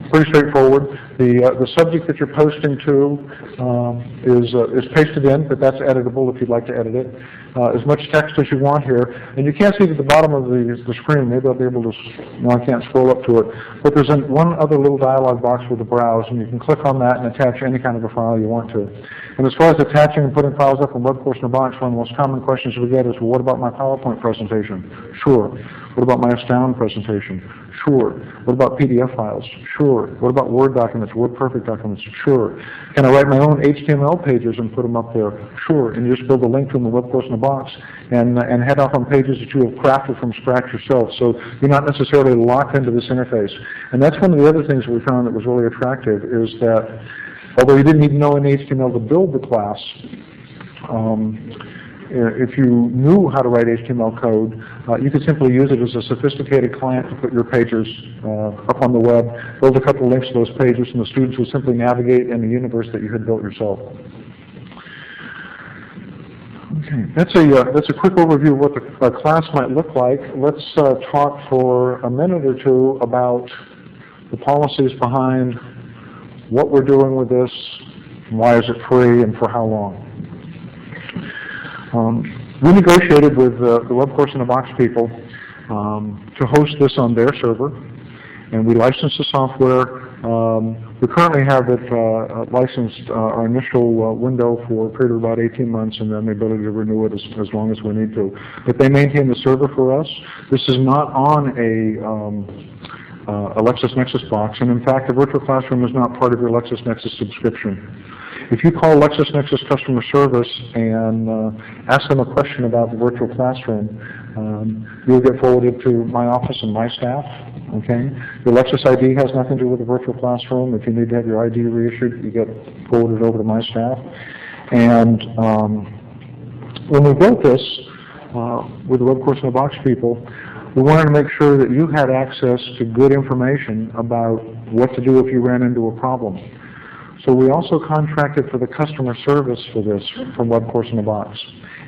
pretty straightforward. The subject that you're posting to is pasted in, but that's editable if you'd like to edit it. As much text as you want here. And you can't see it at the bottom of the screen. Maybe I'll be able to, no, I can't scroll up to it. But there's one other little dialog box with a browse, and you can click on that and attach any kind of a file you want to. And as far as attaching and putting files up in Web Course in a Box, one of the most common questions we get is, well, what about my PowerPoint presentation? Sure. What about my Astound presentation? Sure. What about PDF files? Sure. What about Word documents, WordPerfect documents? Sure. Can I write my own HTML pages and put them up there? Sure. And you just build a link to them in the Web Course in a Box and head off on pages that you have crafted from scratch yourself. So you're not necessarily locked into this interface. And that's one of the other things we found that was really attractive is that although you didn't even know any HTML to build the class, if you knew how to write HTML code, you could simply use it as a sophisticated client to put your pages up on the web, build a couple of links to those pages, and the students would simply navigate in the universe that you had built yourself. Okay, that's a quick overview of what the class might look like. Let's talk for a minute or two about the policies behind what we're doing with this, why is it free, and for how long. We negotiated with the Web Course in a Box people to host this on their server, and we licensed the software. We currently have it licensed, our initial window for a period of about 18 months, and then the ability to renew it as long as we need to. But they maintain the server for us. This is not on a Lexis-Nexis box, and in fact, the virtual classroom is not part of your Lexis-Nexis subscription. If you call Lexis-Nexis customer service and ask them a question about the virtual classroom, you'll get forwarded to my office and my staff. Okay, your Lexis ID has nothing to do with the virtual classroom. If you need to have your ID reissued, you get forwarded over to my staff. And when we built this with the Web Course in a Box people, we wanted to make sure that you had access to good information about what to do if you ran into a problem. So we also contracted for the customer service for this from Web Course in a Box.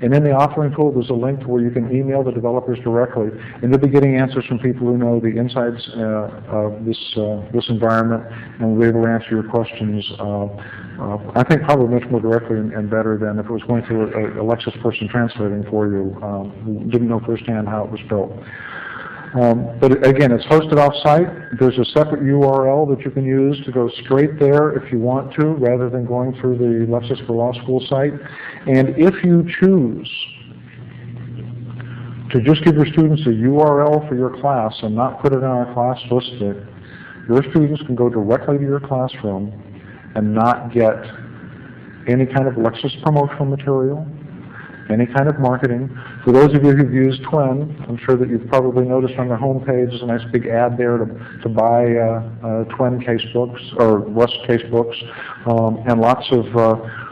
And in the authoring tool, there's a link to where you can email the developers directly, and you'll be getting answers from people who know the insides of this environment, and will be able to answer your questions, I think probably much more directly and better than if it was going through a Lexis person translating for you who didn't know firsthand how it was built. But again, it's hosted off-site. There's a separate URL that you can use to go straight there if you want to, rather than going through the Lexis for Law School site. And if you choose to just give your students a URL for your class and not put it on a class list, your students can go directly to your classroom and not get any kind of Lexis promotional material, any kind of marketing. For those of you who've used Twin, I'm sure that you've probably noticed on the home page there's a nice big ad there to buy Twin case books or West case books, and lots of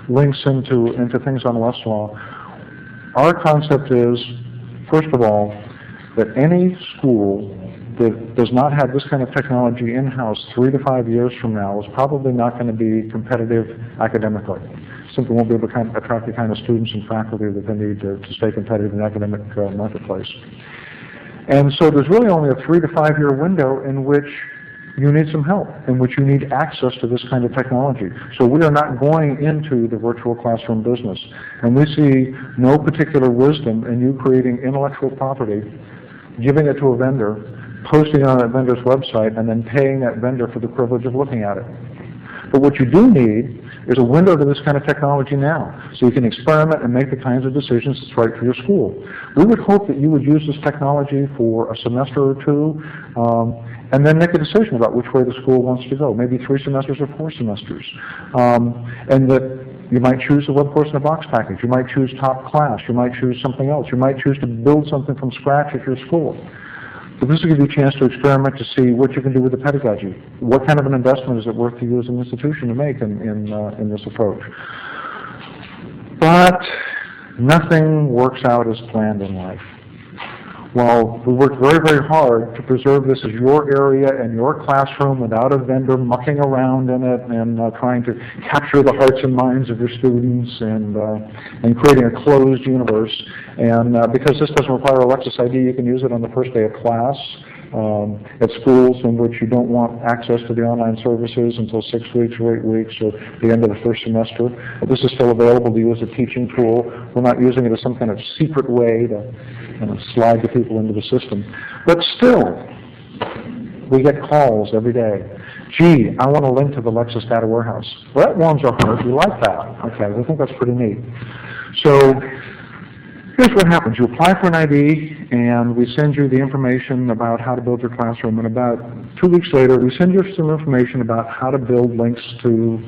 links into things on Westlaw. Our concept is, first of all, that any school that does not have this kind of technology in-house 3 to 5 years from now is probably not going to be competitive academically. Simply won't be able to attract the kind of students and faculty that they need to stay competitive in the academic marketplace. And so there's really only a 3 to 5 year window in which you need some help, in which you need access to this kind of technology. So we are not going into the virtual classroom business. And we see no particular wisdom in you creating intellectual property, giving it to a vendor, posting it on that vendor's website, and then paying that vendor for the privilege of looking at it. But what you do need is a window to this kind of technology now, so you can experiment and make the kinds of decisions that's right for your school. We would hope that you would use this technology for a semester or two, and then make a decision about which way the school wants to go, maybe 3 semesters or 4 semesters. And that you might choose a web course in a box package, you might choose top class, you might choose something else, you might choose to build something from scratch at your school. But this will give you a chance to experiment to see what you can do with the pedagogy. What kind of an investment is it worth to you as an institution to make in this approach? But nothing works out as planned in life. While we worked very, very hard to preserve this as your area and your classroom without a vendor mucking around in it and trying to capture the hearts and minds of your students and creating a closed universe. And because this doesn't require a Lexis ID, you can use it on the first day of class at schools in which you don't want access to the online services until 6 weeks or 8 weeks or the end of the first semester. But this is still available to you as a teaching tool. We're not using it as some kind of secret way to slide the people into the system. But still, we get calls every day. Gee, I want to link to the Lexis Data Warehouse. Well, that warms our heart. We like that. Okay, I think that's pretty neat. So here's what happens. You apply for an ID, and we send you the information about how to build your classroom. And about 2 weeks later, we send you some information about how to build links to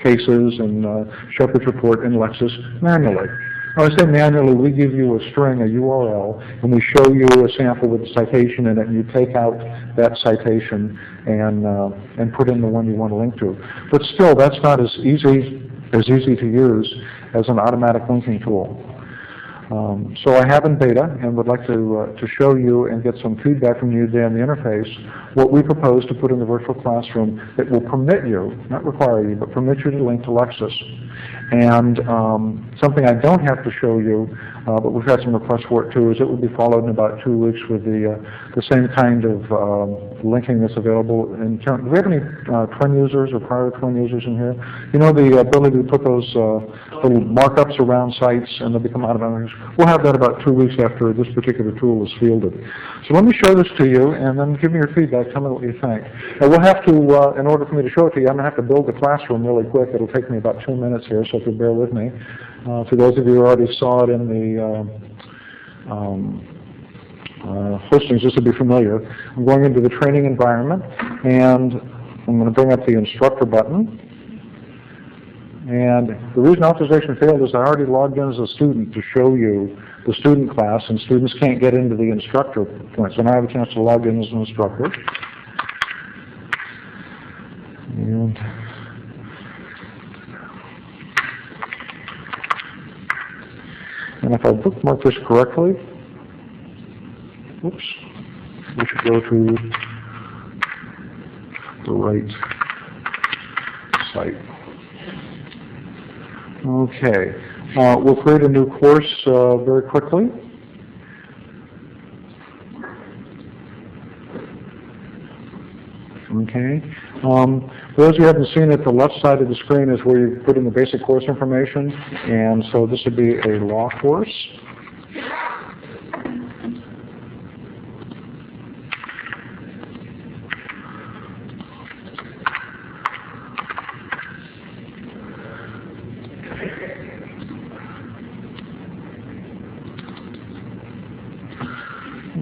cases and Shepherd's Report in Lexis manually. When I say manually, we give you a string, a URL, and we show you a sample with a citation in it, and you take out that citation and put in the one you want to link to. But still, that's not as easy to use as an automatic linking tool. So I have in beta and would like to show you and get some feedback from you today on the interface what we propose to put in the virtual classroom that will permit you, not require you, but permit you to link to Lexis. And something I don't have to show you, but we've had some requests for it too, is it will be followed in about 2 weeks with the same kind of linking that's available. Do we have any Twin users or prior Twin users in here? You know, the ability to put those little markups around sites and they become automatic. We'll have that about 2 weeks after this particular tool is fielded. So let me show this to you and then give me your feedback. Tell me what you think. Now we'll have to, in order for me to show it to you, I'm going to have to build the classroom really quick. It'll take me about 2 minutes here, so if you'll bear with me. For those of you who already saw it in the hostings, this will be familiar. I'm going into the training environment, and I'm going to bring up the instructor button. And the reason authorization failed is I already logged in as a student to show you the student class, and students can't get into the instructor point. So now I have a chance to log in as an instructor. And if I bookmark this correctly, oops, we should go to the right site. Okay. We'll create a new course very quickly. Okay. For those who haven't seen it, the left side of the screen is where you put in the basic course information, and so this would be a law course.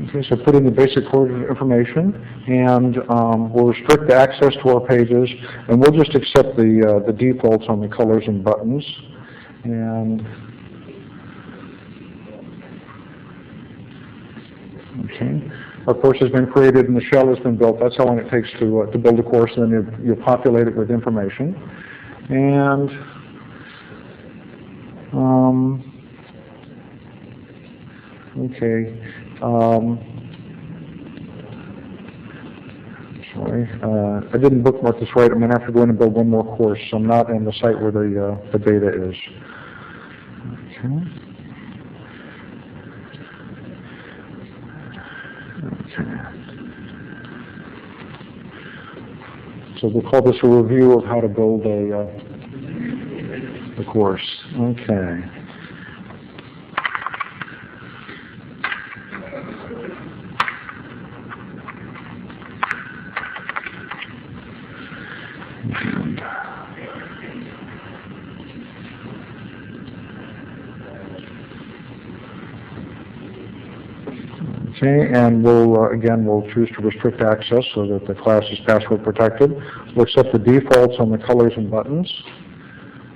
Okay, so put in the basic course information, and we'll restrict access to our pages, and we'll just accept the defaults on the colors and buttons. And okay, our course has been created and the shell has been built. That's how long it takes to build a course, and then you populate it with information. And okay. Sorry, I didn't bookmark this right. I'm going to have to go in and build one more course. So I'm not in the site where the data is. Okay. Okay. So we'll call this a review of how to build a course. Okay. Okay, and we'll choose to restrict access so that the class is password protected. We'll accept the defaults on the colors and buttons,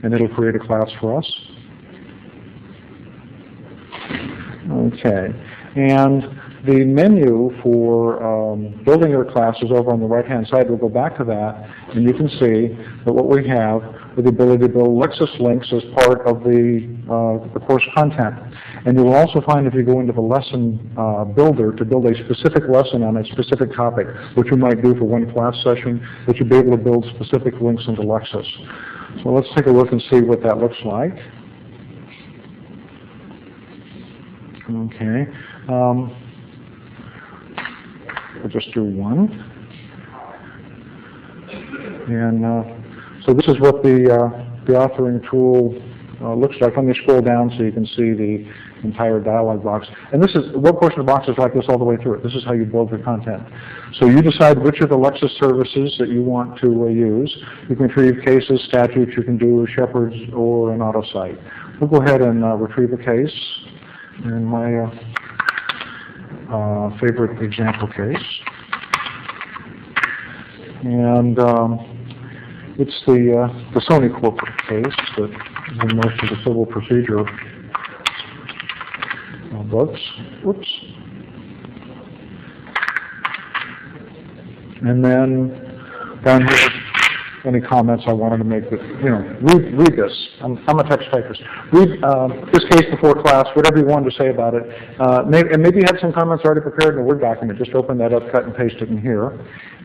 and it'll create a class for us. Okay, and the menu for building your class is over on the right-hand side. We'll go back to that, and you can see that what we have is the ability to build Lexis links as part of the course content. And you will also find if you go into the lesson builder to build a specific lesson on a specific topic, which you might do for one class session, that you'll be able to build specific links into Lexis. So let's take a look and see what that looks like. Okay. We'll just do one. And so this is what the authoring tool looks like. Let me scroll down so you can see the entire dialog box. And this is, one portion of the box is like this all the way through it. This is how you build your content. So you decide which of the Lexis services that you want to use. You can retrieve cases, statutes, you can do shepherds or an auto site. We'll go ahead and retrieve a case in my favorite example case. And it's the Sony corporate case that is in most of the civil procedure books. Whoops. And then down here, any comments I wanted to make that, read this. I'm a text typist. Read this case before class, whatever you wanted to say about it. Maybe you had some comments already prepared in a Word document. Just open that up, cut and paste it in here.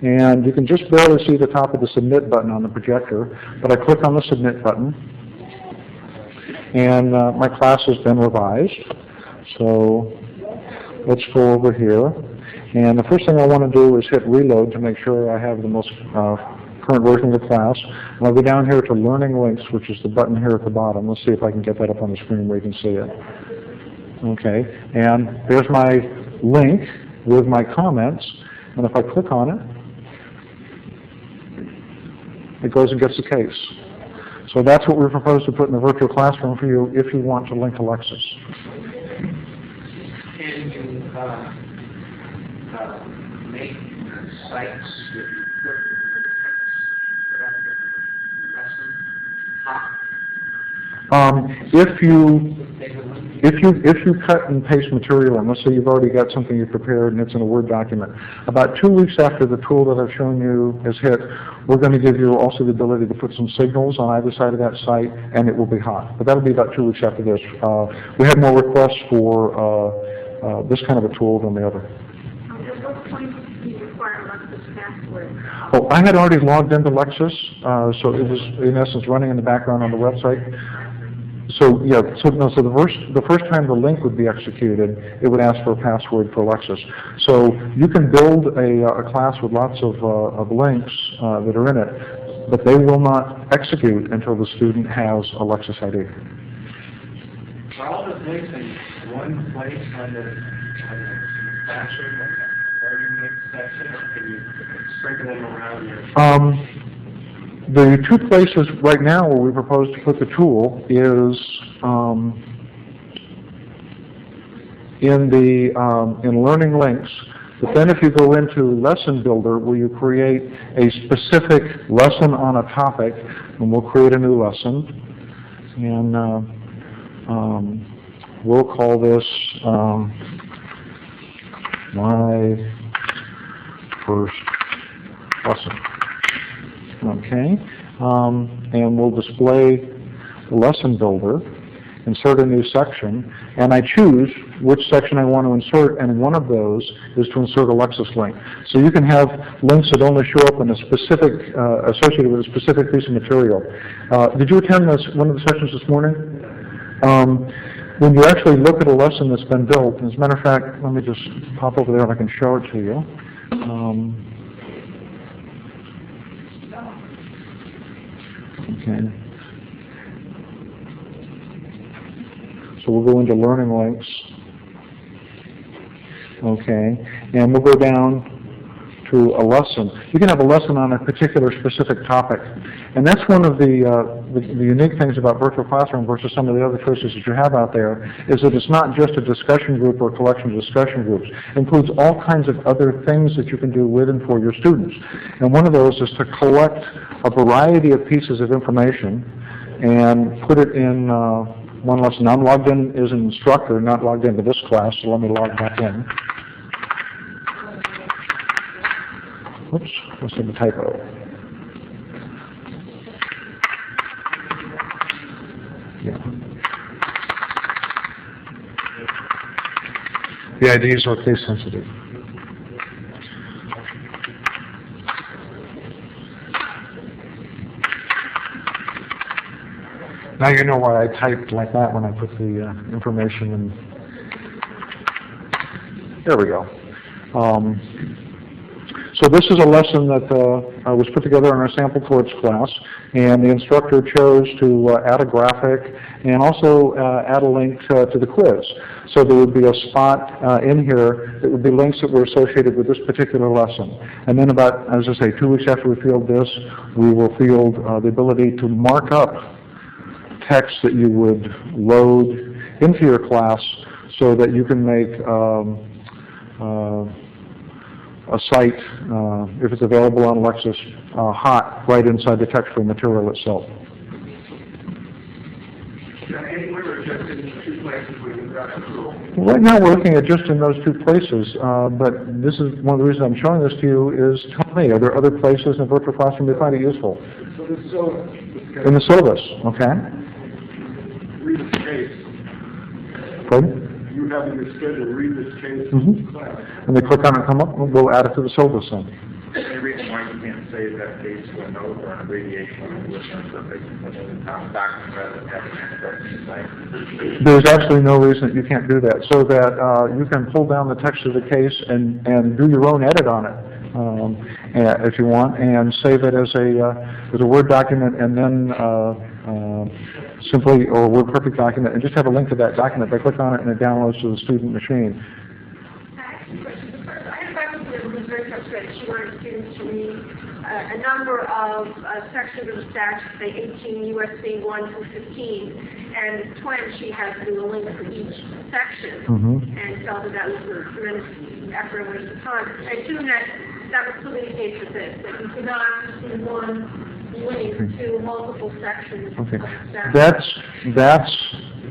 And you can just barely see the top of the submit button on the projector, but I click on the submit button, and my class has been revised. So let's go over here. And the first thing I want to do is hit reload to make sure I have the most current version of the class. And I'll go down here to Learning Links, which is the button here at the bottom. Let's see if I can get that up on the screen where you can see it. Okay, and there's my link with my comments. And if I click on it, it goes and gets the case. So that's what we propose to put in the virtual classroom for you if you want to link to Lexis. Can you make sites that you If you cut and paste material, and let's say you've already got something you prepared and it's in a Word document, about 2 weeks after the tool that I've shown you is hit, we're going to give you also the ability to put some signals on either side of that site, and it will be hot. But that'll be about 2 weeks after this. We had more requests for this kind of a tool than the other. At what point do you require Lexis password? Oh, I had already logged into Lexis, so it was in essence running in the background on the website. So yeah, so the first time the link would be executed, it would ask for a password for Lexis. So you can build a class with lots of links that are in it, but they will not execute until the student has a Lexis ID. Are all the links in one place on the classroom, learning link section, or can you sprinkle them around your... The two places right now where we propose to put the tool is in Learning Links. But then if you go into Lesson Builder, where you create a specific lesson on a topic, and we'll create a new lesson, and we'll call this My First Lesson. Okay, and we'll display the Lesson Builder, insert a new section, and I choose which section I want to insert, and one of those is to insert a Lexis link. So you can have links that only show up in a specific, associated with a specific piece of material. Did you attend one of the sessions this morning? When you actually look at a lesson that's been built, as a matter of fact, let me just pop over there and I can show it to you. Okay. So we'll go into Learning Links. Okay. And we'll go down to a lesson. You can have a lesson on a particular specific topic. And that's one of the unique things about Virtual Classroom versus some of the other choices that you have out there, is that it's not just a discussion group or a collection of discussion groups. It includes all kinds of other things that you can do with and for your students. And one of those is to collect a variety of pieces of information and put it in one lesson. I'm logged in as an instructor, not logged into this class, so let me log back in. Oops, must have a typo. Yeah. The IDs are case sensitive. Now you know why I typed like that when I put the information in. There we go. So this is a lesson that was put together in our sample torch class, and the instructor chose to add a graphic and also add a link to the quiz. So there would be a spot in here that would be links that were associated with this particular lesson. And then about, as I say, 2 weeks after we field this, we will field the ability to mark up text that you would load into your class so that you can make a site, if it's available on Lexis, hot right inside the textual material itself. Right now we're looking at just in those two places, but this is one of the reasons I'm showing this to you is, tell me, are there other places in Virtual Classroom you find it useful? In the syllabus, okay. Read this case. Pardon? You have in your schedule, read this case class. And they click on it and come up, we'll add it to the syllabus then. Any reason why you can't save that case to a note or an abbreviation or a listener so they can put it in the document rather than having it in the site? There's absolutely no reason that you can't do that, so that you can pull down the text of the case and do your own edit on it if you want, and save it as a Word document, and then simply, or a WordPerfect document, and just have a link to that document. They click on it and it downloads to the student machine. Was very frustrated. She wanted students to read a number of sections of the statute, say 18 U.S.C. 1 through 15, and the twin she has to do a link for each section, and felt that was a tremendous effort and waste of time. I assume that was still the case with this, that you could not do one link to multiple sections. Okay, that's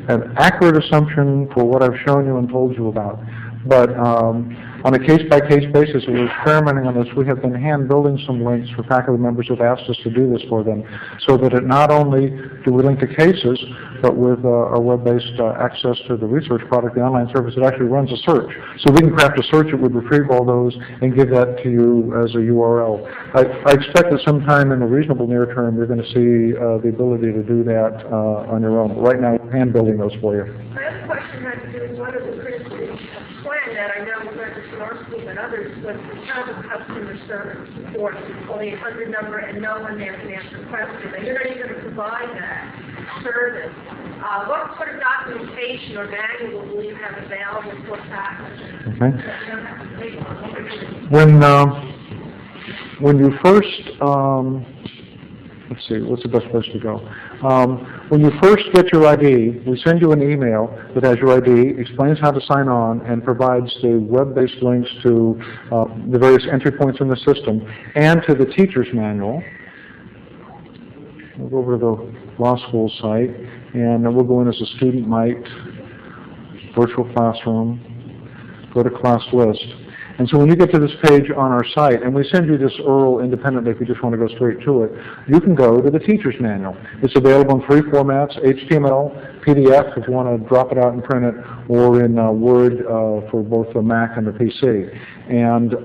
an accurate assumption for what I've shown you and told you about. But on a case-by-case basis, we're experimenting on this. We have been hand-building some links for faculty members who have asked us to do this for them, so that it not only do we link to cases, but with our web-based access to the research product, the online service, it actually runs a search. So we can craft a search that would retrieve all those and give that to you as a URL. I expect that sometime in the reasonable near term, you're going to see the ability to do that on your own. Right now, we're hand-building those for you. My other question had to do with one of the criticisms of plan that I know was registered our school and others was the term of customer service support, only a 800 number, and no one there can answer questions. And you're not even going to provide that service. What sort of documentation or manual will you have available for faculty? Okay. When you first, let's see, what's the best place to go? When you first get your ID, we send you an email that has your ID, explains how to sign on, and provides the web-based links to the various entry points in the system and to the teacher's manual. We'll go over to the law school site, and then we'll go in as a student might, virtual classroom, go to class list. And so when you get to this page on our site, and we send you this URL independently if you just want to go straight to it, you can go to the teacher's manual. It's available in 3 formats, HTML, PDF if you want to drop it out and print it, or in Word for both the Mac and the PC. And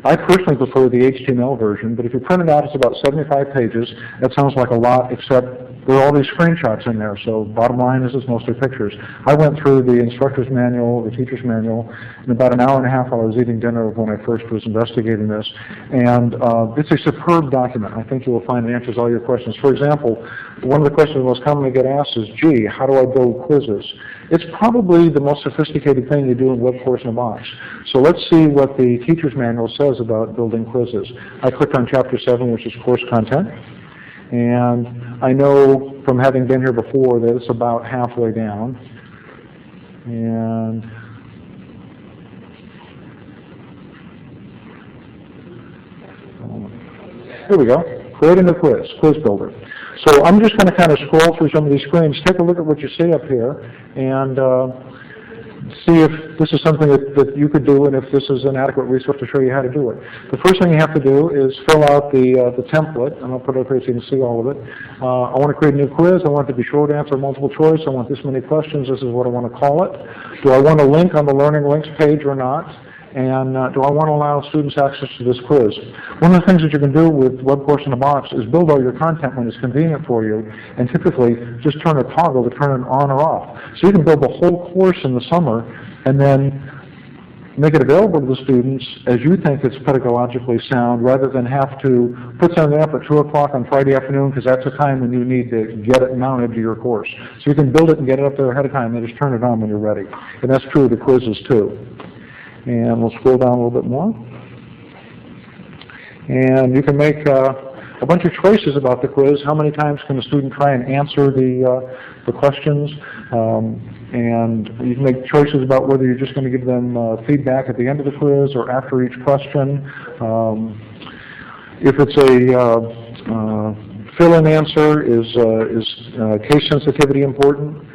I personally prefer the HTML version, but if you print it out, it's about 75 pages. That sounds like a lot, except there are all these screenshots in there, so bottom line is it's mostly pictures. I went through the instructor's manual, the teacher's manual, in about an hour and a half while I was eating dinner when I first was investigating this, and it's a superb document. I think you will find it answers all your questions. For example, one of the questions most commonly get asked is, gee, how do I build quizzes? It's probably the most sophisticated thing you do in Web Course in a Box. So let's see what the teacher's manual says about building quizzes. I clicked on Chapter 7, which is course content. And I know from having been here before that it's about halfway down. And here we go, creating a quiz builder. So I'm just going to kind of scroll through some of these screens, take a look at what you see up here, and see if this is something that you could do and if this is an adequate resource to show you how to do it. The first thing you have to do is fill out the template, and I'll put it up here so you can see all of it. I want to create a new quiz. I want it to be short answer, multiple choice. I want this many questions. This is what I want to call it. Do I want a link on the Learning Links page or not? And do I want to allow students access to this quiz? One of the things that you can do with Web Course in a Box is build all your content when it's convenient for you, and typically just turn a toggle to turn it on or off. So you can build the whole course in the summer and then make it available to the students as you think it's pedagogically sound, rather than have to put something up at 2 o'clock on Friday afternoon, because that's the time when you need to get it mounted to your course. So you can build it and get it up there ahead of time and just turn it on when you're ready. And that's true of the quizzes too. And we'll scroll down a little bit more. And you can make a bunch of choices about the quiz. How many times can a student try and answer the questions? And you can make choices about whether you're just going to give them feedback at the end of the quiz or after each question. If it's a fill-in answer, is case sensitivity important?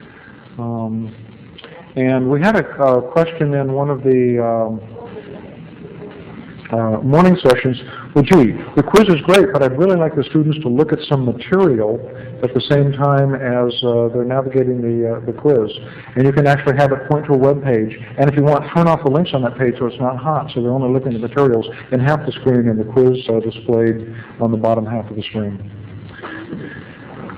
And we had a question in one of the morning sessions. Well, gee, the quiz is great, but I'd really like the students to look at some material at the same time as they're navigating the quiz. And you can actually have it point to a web page. And if you want, turn off the links on that page so it's not hot, so they're only looking at the materials in half the screen and the quiz displayed on the bottom half of the screen.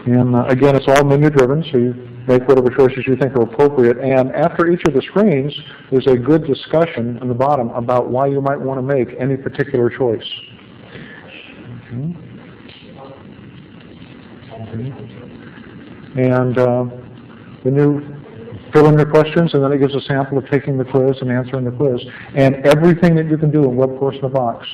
And again, it's all menu-driven, so you make whatever choices you think are appropriate. And after each of the screens, there's a good discussion on the bottom about why you might want to make any particular choice. And then you fill in your questions, and then it gives a sample of taking the quiz and answering the quiz. And everything that you can do in Web Course in a Box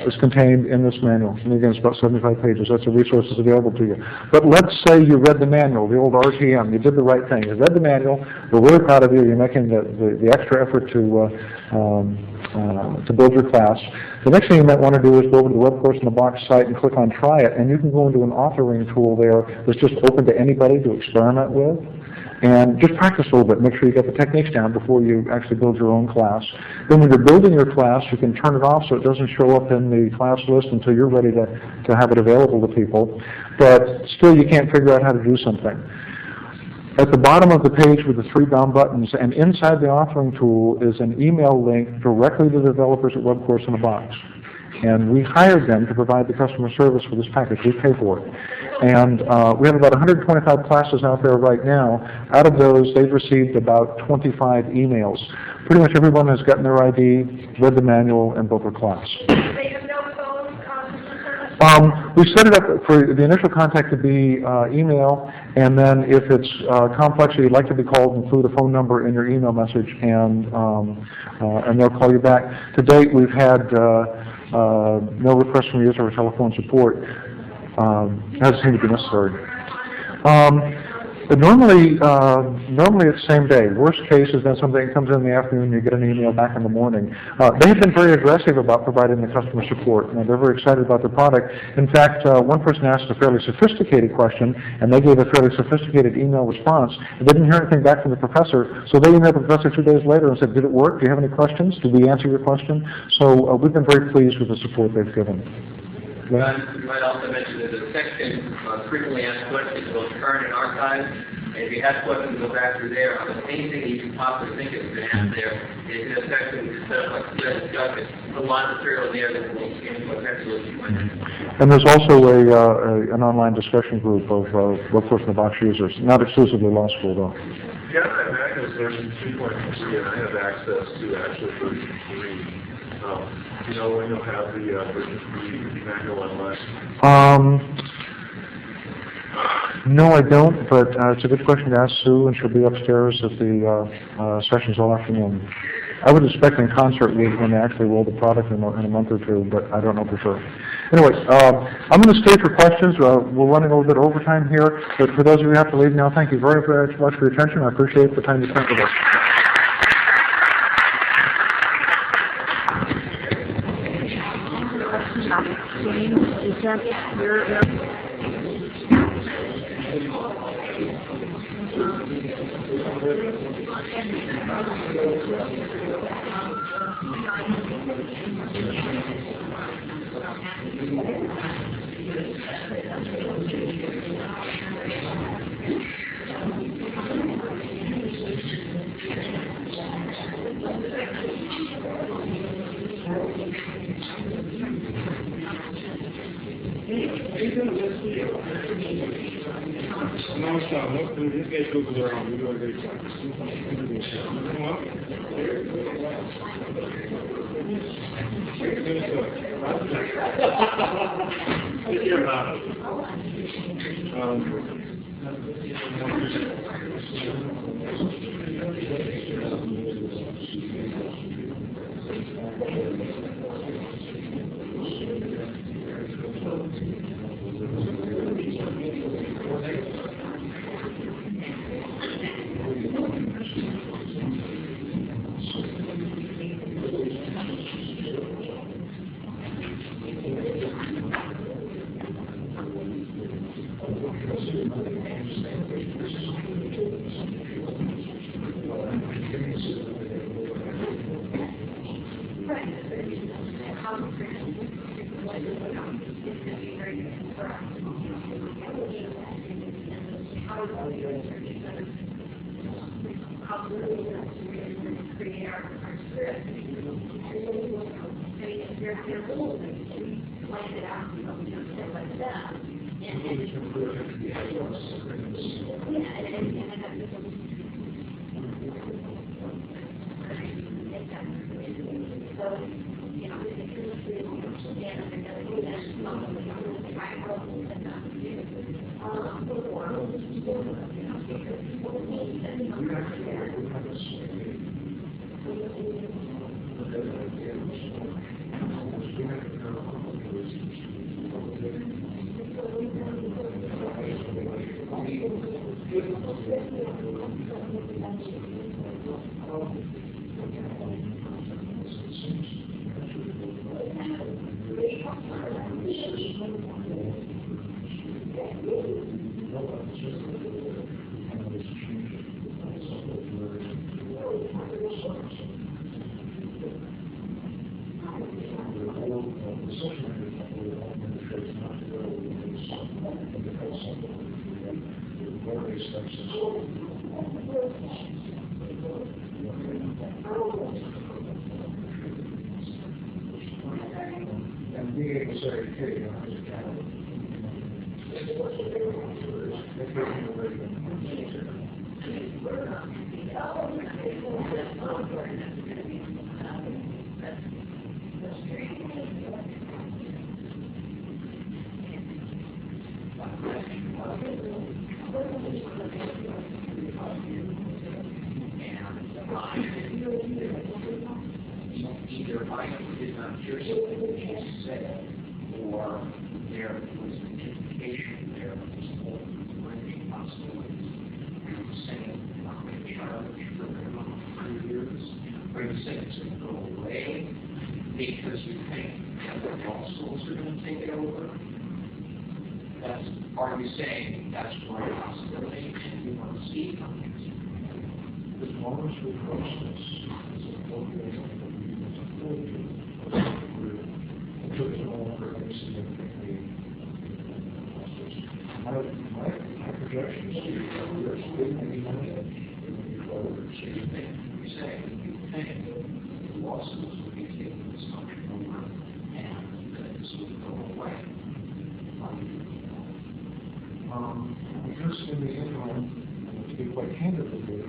is contained in this manual. And again, it's about 75 pages. That's the resources available to you. But let's say you read the manual, the old RTM. You did the right thing. You read the manual. We're really proud of you. You're making the extra effort to build your class. The next thing you might want to do is go over to the Web Course in a Box site and click on Try It, and you can go into an authoring tool there that's just open to anybody to experiment with. and just practice a little bit. Make sure you get the techniques down before you actually build your own class. Then when you're building your class, you can turn it off so it doesn't show up in the class list until you're ready to have it available to people. But still, you can't figure out how to do something. At the bottom of the page with the 3 brown buttons, and inside the authoring tool is an email link directly to the developers at WebCourse in a Box. And we hired them to provide the customer service for this package. We pay for it. And we have about 125 classes out there right now. Out of those, they've received about 25 emails. Pretty much everyone has gotten their ID, read the manual, and built their class. They have no phone service? We set it up for the initial contact to be email, and then if it's complex or you'd like to be called, include a phone number in your email message, and they'll call you back. To date, we've had no requests from users or telephone support. Doesn't seem to be necessary. But normally it's same day. Worst case is then something comes in the afternoon, you get an email back in the morning. They've been very aggressive about providing the customer support. They're very excited about the product. In fact, one person asked a fairly sophisticated question, and they gave a fairly sophisticated email response. They didn't hear anything back from the professor, so they emailed the professor 2 days later and said, "Did it work? Do you have any questions? Did we answer your question?" So we've been very pleased with the support they've given. You might also mention there's a section on frequently asked questions, both current and archived. And if you have questions, go back through there. Anything that you can possibly think of, you can ask there. And in a section, set up like a discussion. Put a lot of material in there that will affect you. And there's also an online discussion group of WebCourse in the Box users, not exclusively law school though. Yeah, I have version 2.3, and I have access to actually version 3. You know when you'll have the version 3 manual online? No, I don't, but it's a good question to ask Sue, and she'll be upstairs at the sessions all afternoon. I would expect in concert when they actually roll the product in a month or two, but I don't know for sure. Anyway, I'm going to stay for questions. We're running a little bit overtime here, but for those of you who have to leave now, thank you very, very much for your attention. I appreciate the time you spent with us. Is that your... No, stop. Look, this guy goes around. We do a great job. Come on. Take care about say, hey, here's a calendar. Either I did not hear something that she said, or there was an indication there of this whole range of possibilities. Are you saying not going to charge for a minimum of 3 years? Are you saying it's going to go away because you think that the law schools are going to take it over? Are you saying that's one possibility and you want to see something? As long as the process is appropriate, my projections are still maybe not yet. You say you think the lawsuits will be taking this country over and that this will go away. Because in the interim, to be quite candid with you,